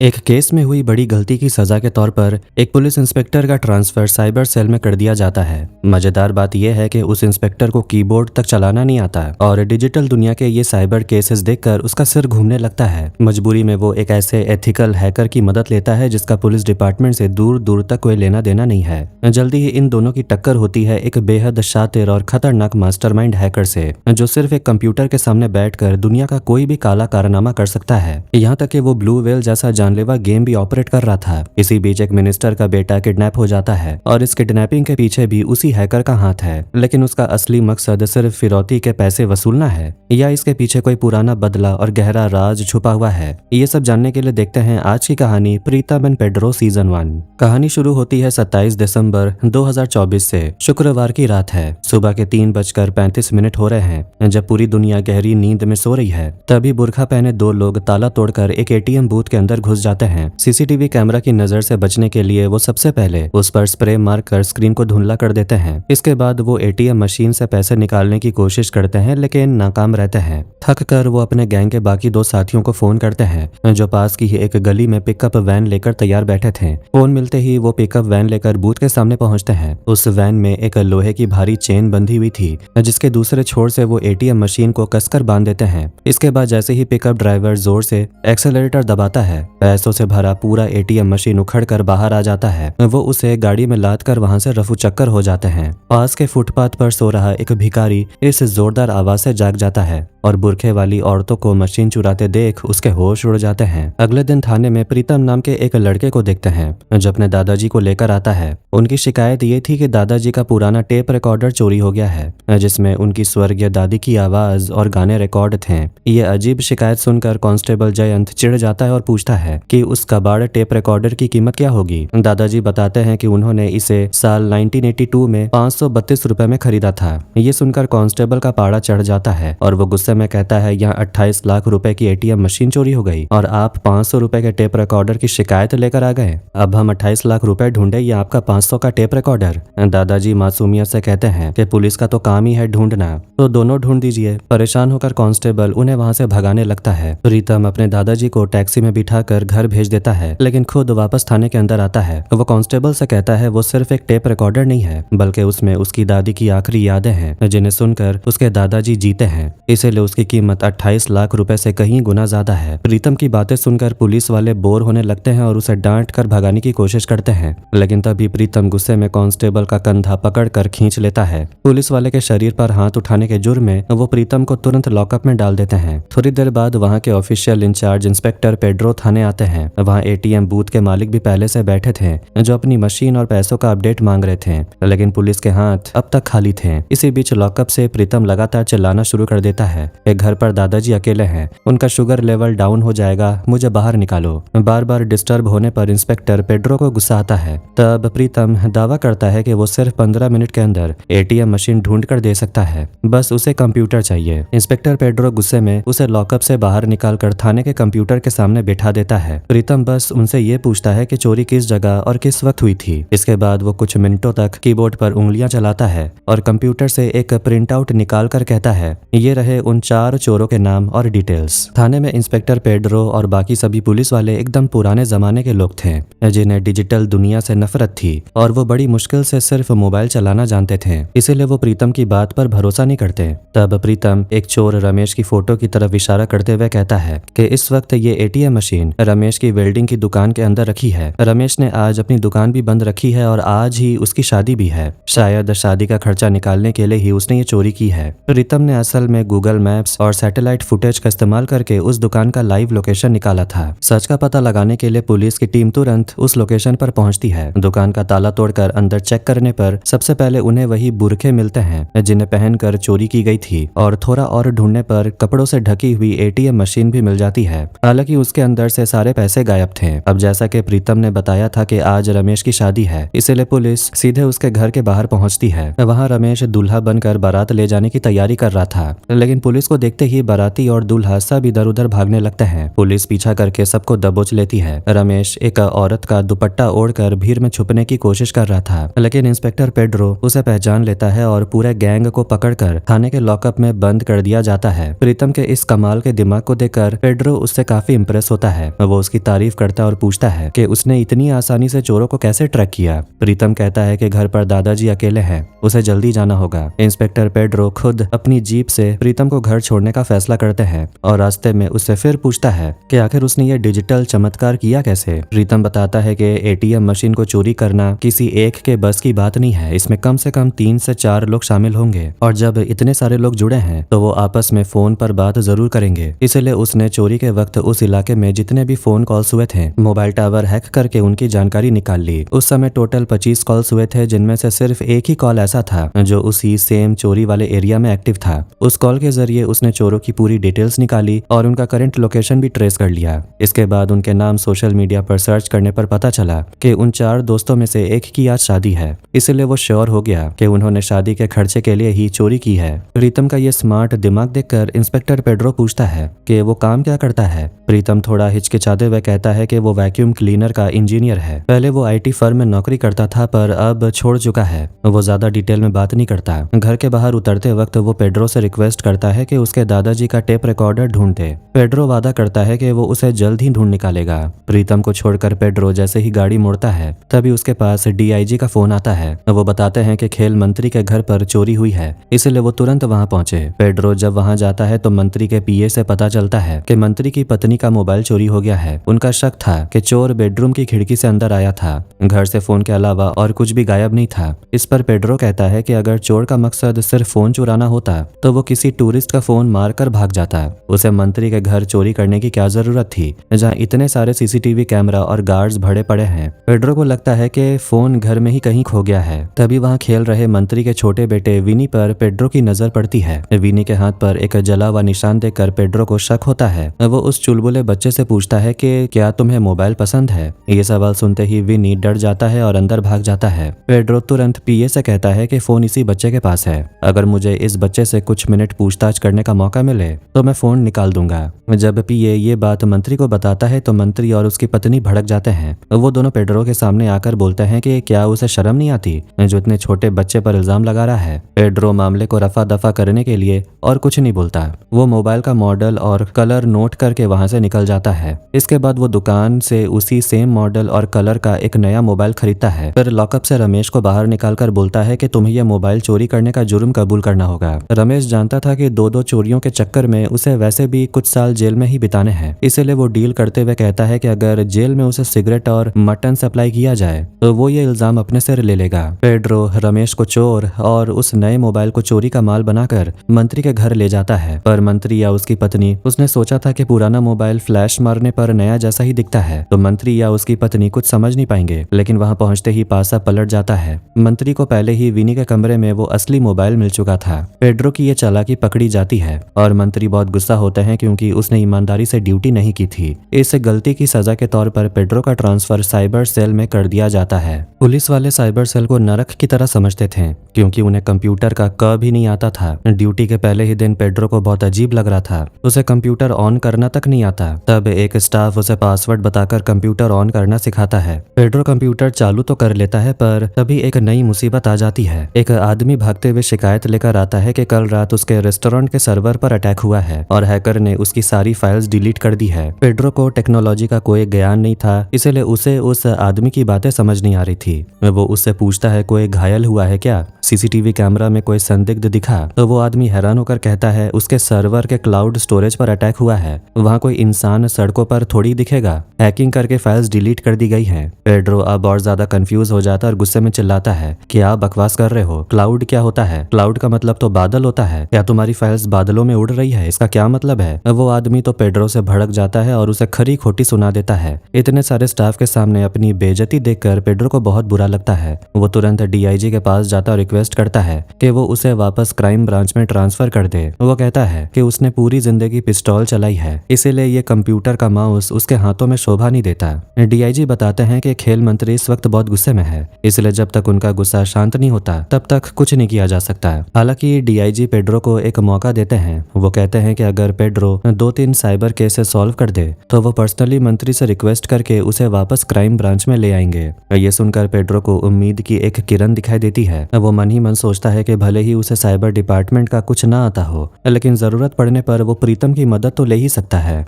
एक केस में हुई बड़ी गलती की सजा के तौर पर एक पुलिस इंस्पेक्टर का ट्रांसफर साइबर सेल में कर दिया जाता है। मजेदार बात यह है कि उस इंस्पेक्टर को कीबोर्ड तक चलाना नहीं आता और डिजिटल दुनिया के ये साइबर केसेस देखकर उसका सिर घूमने लगता है। मजबूरी में वो एक ऐसे एथिकल हैकर की मदद लेता है जिसका पुलिस डिपार्टमेंट से दूर दूर तक कोई लेना देना नहीं है। जल्दी ही इन दोनों की टक्कर होती है एक बेहद शातिर और खतरनाक मास्टरमाइंड हैकर से, जो सिर्फ एक कंप्यूटर के सामने बैठकर दुनिया का कोई भी काला कारनामा कर सकता है। यहाँ तक कि वो ब्लू वेल जैसा जानलेवा गेम भी ऑपरेट कर रहा था। इसी बीच एक मिनिस्टर का बेटा किडनैप हो जाता है और इस किडनैपिंग के पीछे भी उसी हैकर का हाथ है। लेकिन उसका असली मकसद सिर्फ फिरौती के पैसे वसूलना है या इसके पीछे कोई पुराना बदला और गहरा राज छुपा हुआ है, ये सब जानने के लिए देखते हैं आज की कहानी प्रीतम एंड पेड्रो सीजन 1। कहानी शुरू होती है 27 दिसंबर 2024 से। शुक्रवार की रात है। सुबह के 3:35 हो रहे हैं जब पूरी दुनिया गहरी नींद में सो रही है। तभी बुर्खा पहने दो लोग ताला तोड़कर एक एटीएम बूथ के अंदर घुस जाते हैं। सीसीटीवी कैमरा की नजर से बचने के लिए वो सबसे पहले उस पर स्प्रे मारकर स्क्रीन को धुंधला कर देते हैं। इसके बाद वो एटीएम मशीन से पैसे निकालने की कोशिश करते हैं लेकिन नाकाम रहते हैं। थक कर वो अपने गैंग के बाकी दो साथियों को फोन करते हैं जो पास की ही एक गली में पिकअप वैन लेकर तैयार बैठे थे। फोन मिलते ही वो पिकअप वैन लेकर बूथ के सामने पहुंचते हैं। उस वैन में एक लोहे की भारी चेन बंधी हुई थी जिसके दूसरे छोर से वो एटीएम मशीन को कसकर बांध देते हैं। इसके बाद जैसे ही पिकअप ड्राइवर जोर से एक्सेलरेटर दबाता है, पैसों से भरा पूरा एटीएम मशीन उखड़ कर बाहर आ जाता है। वो उसे गाड़ी में लाद कर वहां से रफू चक्कर हो जाते हैं। पास के फुटपाथ पर सो रहा एक भिखारी इस जोरदार आवाज से जाग जाता है और बुरखे वाली औरतों को मशीन चुराते देख उसके होश उड़ जाते हैं। अगले दिन थाने में प्रीतम नाम के एक लड़के को देखते हैं जो अपने दादाजी को लेकर आता है। उनकी शिकायत ये थी कि दादाजी का पुराना टेप रिकॉर्डर चोरी हो गया है जिसमें उनकी स्वर्गीय दादी की आवाज और गाने रिकॉर्ड थे। ये अजीब शिकायत सुनकर कांस्टेबल जयंत चिढ़ जाता है और पूछता है कि उस कबाड़ टेप रिकॉर्डर की कीमत क्या होगी। दादाजी बताते हैं कि उन्होंने इसे साल 1982 में 532 रुपए में खरीदा था। ये सुनकर कांस्टेबल का पाड़ा चढ़ जाता है और वो गुस्से में कहता है यहाँ 28 लाख रुपए की एटीएम मशीन चोरी हो गई और आप 500 रुपए के टेप रिकॉर्डर की शिकायत लेकर आ गए। अब हम 28 लाख रुपए ढूंढे या आपका 500 का टेप रिकॉर्डर। दादाजी मासूमियत से कहते हैं कि पुलिस का तो काम ही है ढूंढना, तो दोनों ढूंढ दीजिए। परेशान होकर कांस्टेबल उन्हें वहां से भगाने लगता है। प्रीतम अपने दादाजी को टैक्सी में बिठाकर घर भेज देता है लेकिन खुद वापस थाने के अंदर आता है। वो कांस्टेबल से कहता है वो सिर्फ एक टेप रिकॉर्डर नहीं है बल्कि उसमें उसकी दादी की आखिरी यादें हैं जिन्हें सुनकर उसके दादाजी जीते हैं, इसीलिए उसकी कीमत 28 लाख रुपए से कहीं गुना ज्यादा है। प्रीतम की बातें सुनकर पुलिस वाले बोर होने लगते हैं और उसे डांट कर भगाने की कोशिश करते हैं लेकिन तभी प्रीतम गुस्से में कांस्टेबल का कंधा पकड़कर खींच लेता है। पुलिस वाले के शरीर पर हाथ उठाने के जुर्म में वो प्रीतम को तुरंत लॉकअप में डाल देते हैं। थोड़ी देर बाद वहाँ के ऑफिशियल इंचार्ज इंस्पेक्टर पेड्रो थाने आते हैं। वहाँ एटीएम बूथ के मालिक भी पहले से बैठे थे जो अपनी मशीन और पैसों का अपडेट मांग रहे थे लेकिन पुलिस के हाथ अब तक खाली थे। इसी बीच लॉकअप से प्रीतम लगातार चिल्लाना शुरू कर देता है कि घर पर दादाजी अकेले हैं, उनका शुगर लेवल डाउन हो जाएगा, मुझे बाहर निकालो। बार बार डिस्टर्ब होने पर इंस्पेक्टर पेड्रो को गुस्सा आता है। तब प्रीतम दावा करता है कि वो सिर्फ 15 मिनट के अंदर एटीएम मशीन ढूंढ कर दे सकता है, बस उसे कंप्यूटर चाहिए। इंस्पेक्टर पेड्रो गुस्से में उसे लॉकअप से बाहर निकालकर थाने के कंप्यूटर के सामने बिठा देता है। प्रीतम बस उनसे ये पूछता है कि चोरी किस जगह और किस वक्त हुई थी। इसके बाद वो कुछ मिनटों तक कीबोर्ड पर उंगलियां चलाता है और कंप्यूटर से एक प्रिंट आउट निकाल कर कहता है ये रहे उन 4 चोरों के नाम और डिटेल्स। थाने में इंस्पेक्टर पेड्रो और बाकी सभी पुलिस वाले एकदम पुराने जमाने के लोग थे जिन्हें डिजिटल दुनिया से नफरत थी और वो बड़ी मुश्किल से सिर्फ मोबाइल चलाना जानते थे, इसीलिए वो प्रीतम की बात पर भरोसा नहीं करते। तब प्रीतम एक चोर रमेश की फोटो की तरफ इशारा करते हुए कहता है कि इस वक्त ये एटीएम मशीन रमेश की वेल्डिंग की दुकान के अंदर रखी है। रमेश ने आज अपनी दुकान भी बंद रखी है और आज ही उसकी शादी भी है। शायद शादी का खर्चा निकालने के लिए ही उसने ये चोरी की है। प्रीतम ने असल में गूगल मैप्स और सैटेलाइट फुटेज का इस्तेमाल करके उस दुकान का लाइव लोकेशन निकाला था। सच का पता लगाने के लिए पुलिस की टीम तुरंत उस लोकेशन पर पहुंचती है। दुकान का ताला तोड़कर अंदर चेक करने पर सबसे पहले उन्हें वही बुरखे मिलते हैं जिन्हें पहनकर चोरी की गई थी और थोड़ा और ढूंढने पर कपड़ों से ढकी हुई एटीएम मशीन भी मिल जाती है। हालांकि उसके अंदर से सारे पैसे गायब थे। अब जैसा कि प्रीतम ने बताया था कि आज रमेश की शादी है, इसीलिए पुलिस सीधे उसके घर के बाहर पहुंचती है। वहां रमेश दूल्हा बनकर बारात ले जाने की तैयारी कर रहा था लेकिन पुलिस पुलिस को देखते ही बाराती और दूल्हा सब इधर उधर भागने लगते हैं। पुलिस पीछा करके सबको दबोच लेती है। रमेश एक औरत का दुपट्टा ओढ़कर भीड़ में छुपने की कोशिश कर रहा था, लेकिन इंस्पेक्टर पेड्रो उसे पहचान लेता है और पूरे गैंग को पकड़कर थाने के लॉकअप में बंद कर दिया जाता है। प्रीतम के इस कमाल के दिमाग को देखकर पेड्रो उससे काफी इंप्रेस होता है। वो उसकी तारीफ करता है और पूछता है कि उसने इतनी आसानी से चोरों को कैसे ट्रैक किया। प्रीतम कहता है कि घर पर दादाजी अकेले हैं, उसे जल्दी जाना होगा। इंस्पेक्टर पेड्रो खुद अपनी जीप से प्रीतम को घर छोड़ने का फैसला करते हैं और रास्ते में उससे फिर पूछता है कि आखिर उसने ये डिजिटल चमत्कार किया कैसे। प्रीतम बताता है कि एटीएम मशीन को चोरी करना किसी एक के बस की बात नहीं है, इसमें कम से कम 3 से 4 लोग शामिल होंगे और जब इतने सारे लोग जुड़े हैं तो वो आपस में फोन पर बात जरूर करेंगे। इसलिए उसने चोरी के वक्त उस इलाके में जितने भी फोन कॉल्स हुए थे मोबाइल टावर हैक करके उनकी जानकारी निकाल ली। उस समय टोटल 25 कॉल्स हुए थे, जिनमें से सिर्फ एक ही कॉल ऐसा था जो उसी सेम चोरी वाले एरिया में एक्टिव था। उस कॉल के जरिए उसने चोरों की पूरी डिटेल्स निकाली और उनका करंट लोकेशन भी ट्रेस कर लिया। इसके बाद उनके नाम सोशल मीडिया पर सर्च करने पर पता चला कि उन 4 दोस्तों में से एक की आज शादी है। इसलिए वो श्योर हो गया कि उन्होंने शादी के खर्चे के लिए ही चोरी की है। प्रीतम का ये स्मार्ट दिमाग देखकर इंस्पेक्टर पेड्रो पूछता है कि वो काम क्या करता है। प्रीतम थोड़ा हिचकिचाते हुए कहता है कि वो वैक्यूम क्लीनर का इंजीनियर है। पहले वो आईटी फर्म में नौकरी करता था पर अब छोड़ चुका है। वो ज्यादा डिटेल में बात नहीं करता। घर के बाहर उतरते वक्त वो पेड्रो से रिक्वेस्ट करता है कि उसके दादाजी का टेप रिकॉर्डर ढूंढ दे। पेड्रो वादा करता है कि वो उसे जल्द ही ढूंढ निकालेगा। प्रीतम को छोड़कर पेड्रो जैसे ही गाड़ी मोड़ता है तभी उसके पास डीआईजी का फोन आता है। वो बताते हैं कि खेल मंत्री के घर पर चोरी हुई है, इसलिए वो तुरंत वहां पहुंचे। पेड्रो जब वहां जाता है तो मंत्री के पीए से पता चलता है कि मंत्री की पत्नी का मोबाइल चोरी हो गया है। उनका शक था कि चोर बेडरूम की खिड़की से अंदर आया था। घर से फोन के अलावा और कुछ भी गायब नहीं था। इस पर पेड्रो कहता है कि अगर चोर का मकसद सिर्फ फोन चुराना होता तो वो किसी टूरिस्ट का फोन मारकर भाग जाता। उसे मंत्री के घर चोरी करने की क्या जरूरत थी जहाँ इतने सारे सीसीटीवी कैमरा और गार्ड्स भरे पड़े हैं। पेड्रो को लगता है कि फोन घर में ही कहीं खो गया है। तभी वहाँ खेल रहे मंत्री के छोटे बेटे विनी पर पेड्रो की नजर पड़ती है। विनी के हाथ पर एक जला हुआ निशान देखकर पेड्रो को शक होता है। वो उस चुलबुले बच्चे से पूछता है कि क्या तुम्हें मोबाइल पसंद है। ये सवाल सुनते ही विनी डर जाता है और अंदर भाग जाता है। पेड्रो तुरंत पीए से कहता है कि फोन इसी बच्चे के पास है। अगर मुझे इस बच्चे से कुछ मिनट पूछताछ करने का मौका मिले तो मैं फोन निकाल दूंगा। जब पीए ये बात मंत्री को बताता है तो मंत्री और उसकी पत्नी भड़क जाते हैं। वो दोनों पेड्रो के सामने आकर बोलते हैं कि क्या उसे शर्म नहीं आती जो इतने छोटे बच्चे पर इल्जाम लगा रहा है। पेड्रो मामले को रफा दफा करने के लिए और कुछ नहीं बोलता। वो मोबाइल का मॉडल और कलर नोट करके वहां से निकल जाता है। इसके बाद वो दुकान से उसी सेम मॉडल और कलर का एक नया मोबाइल खरीदता है। फिर लॉकअप से रमेश को बाहर निकालकर बोलता है कि तुम्हें यह मोबाइल चोरी करने का जुर्म कबूल करना होगा। रमेश जानता था कि 2-2 चोरियों के चक्कर में उसे वैसे भी कुछ साल जेल में ही बिताने हैं। इसलिए वो डील करते हुए कहता है कि अगर जेल में उसे सिगरेट और मटन सप्लाई किया जाए तो वो ये इल्जाम अपने सिर ले लेगा। पेड्रो रमेश को चोर और उस नए मोबाइल को चोरी का माल बनाकर मंत्री के घर ले जाता है। पर मंत्री या उसकी पत्नी उसने सोचा था कि पुराना मोबाइल फ्लैश मारने पर नया जैसा ही दिखता है तो मंत्री या उसकी पत्नी कुछ समझ नहीं पाएंगे। लेकिन वहां पहुंचते ही पासा पलट जाता है। मंत्री को पहले ही विनी के कमरे में वो असली मोबाइल मिल चुका था। पेड्रो की ये चालाकी पकड़ी जाती है और मंत्री बहुत गुस्सा होते हैं क्योंकि उसने ईमानदारी से ड्यूटी नहीं की थी। इस गलती की सजा के तौर पर पेड्रो का ट्रांसफर साइबर सेल में कर दिया जाता है। पुलिस वाले साइबर सेल को नरक की तरह समझते थे क्योंकि उन्हें कंप्यूटर का क भी नहीं आता था। ड्यूटी के पहले ही दिन पेड्रो को बहुत अजीब लग रहा था। उसे कंप्यूटर ऑन करना तक नहीं आता। तब एक स्टाफ उसे पासवर्ड बताकर कंप्यूटर ऑन करना सिखाता है। पेड्रो कंप्यूटर चालू तो कर लेता है पर तभी एक नई मुसीबत आ जाती है। एक आदमी भागते हुए शिकायत लेकर आता है कि कल रात उसके रेस्टोरेंट के सर्वर पर अटैक हुआ है और हैकर ने उसकी सारी फाइल्स डिलीट कर दी है। पेड्रो को टेक्नोलॉजी का कोई ज्ञान नहीं था, इसलिए उसे उस आदमी की बातें समझ नहीं आ रही थी। वो उससे पूछता है कोई घायल हुआ है क्या, सीसीटीवी कैमरा में कोई संदिग्ध दिखा। तो वो आदमी हैरान होकर कहता है उसके सर्वर के क्लाउड स्टोरेज पर अटैक हुआ है, वहाँ कोई इंसान सड़कों पर थोड़ी दिखेगा, हैकिंग करके फाइल्स डिलीट कर दी गई हैं। पेड्रो अब और ज्यादा कंफ्यूज हो जाता और गुस्से में चिल्लाता है कि आप बकवास कर रहे हो, क्लाउड क्या होता है, क्लाउड का मतलब तो बादल होता है, क्या तुम्हारी फाइल्स बादलों में उड़ रही है, इसका क्या मतलब है। वो आदमी तो पेड्रो से भड़क जाता है और उसे खरी खोटी सुना देता है। इतने सारे स्टाफ के सामने अपनी बेइज्जती देखकर पेड्रो को बहुत बुरा लगता है। वो तुरंत डीआईजी के पास जाता और रिक्वेस्ट करता है कि वो उसे वापस क्राइम ब्रांच में ट्रांसफर कर दे। वो कहता है कि उसने पूरी जिंदगी पिस्तौल चलाई है, इसीलिए ये कंप्यूटर का माउस उसके हाथों में शोभा नहीं देता। डीआईजी बताते हैं कि खेल मंत्री इस वक्त बहुत गुस्से में है, इसलिए जब तक उनका गुस्सा शांत नहीं होता तब तक कुछ नहीं किया जा सकता। हालांकि डीआईजी पेड्रो को एक मौका मौका देते हैं। वो कहते हैं कि अगर पेड्रो 2-3 साइबर केसेस सॉल्व कर दे तो वो पर्सनली मंत्री से रिक्वेस्ट करके उसे वापस क्राइम ब्रांच में ले आएंगे। ये सुनकर पेड्रो को उम्मीद की एक किरण दिखाई देती है। वो मन ही मन सोचता है कि भले ही उसे साइबर डिपार्टमेंट का कुछ ना आता हो, लेकिन जरूरत पड़ने पर वो प्रीतम की मदद तो ले ही सकता है।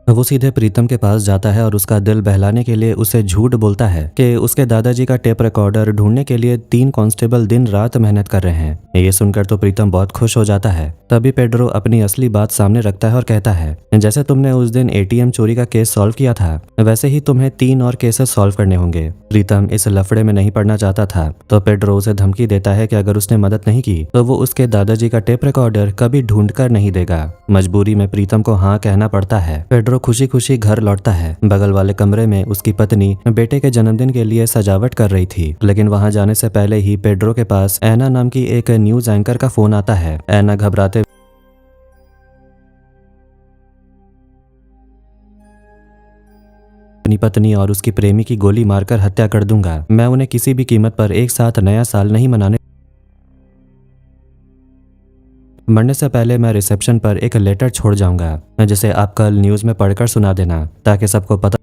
वो सीधे प्रीतम के पास जाता है और उसका दिल बहलाने के लिए उसे झूठ बोलता है कि उसके दादाजी का टेप रिकॉर्डर ढूंढने के लिए 3 कांस्टेबल दिन रात मेहनत कर रहे हैं। ये सुनकर तो प्रीतम बहुत खुश हो जाता है। तभी पेड्रो अपनी असली बात सामने रखता है और कहता है, जैसे तुमने उस दिन एटीएम चोरी का केस सॉल्व किया था, वैसे ही तुम्हें 3 और केसेस सॉल्व करने होंगे। प्रीतम इस लफड़े में नहीं पड़ना चाहता था, तो पेड्रो उसे धमकी देता है कि अगर उसने मदद नहीं की तो वो उसके दादाजी का टेप रिकॉर्डर कभी ढूंढ कर नहीं देगा। मजबूरी में प्रीतम को हाँ कहना पड़ता है। पेड्रो खुशी खुशी घर लौटता है। बगल वाले कमरे में उसकी पत्नी बेटे के जन्मदिन के लिए सजावट कर रही थी, लेकिन वहां जाने से पहले ही पेड्रो के पास ऐना नाम की एक न्यूज एंकर का फोन आता है। ऐना घबराते अपनी पत्नी और उसकी प्रेमी की गोली मारकर हत्या कर दूंगा। मैं उन्हें किसी भी कीमत पर एक साथ नया साल नहीं मरने से पहले मैं रिसेप्शन पर एक लेटर छोड़ जाऊंगा, जिसे आप कल न्यूज में पढ़कर सुना देना, ताकि सबको पता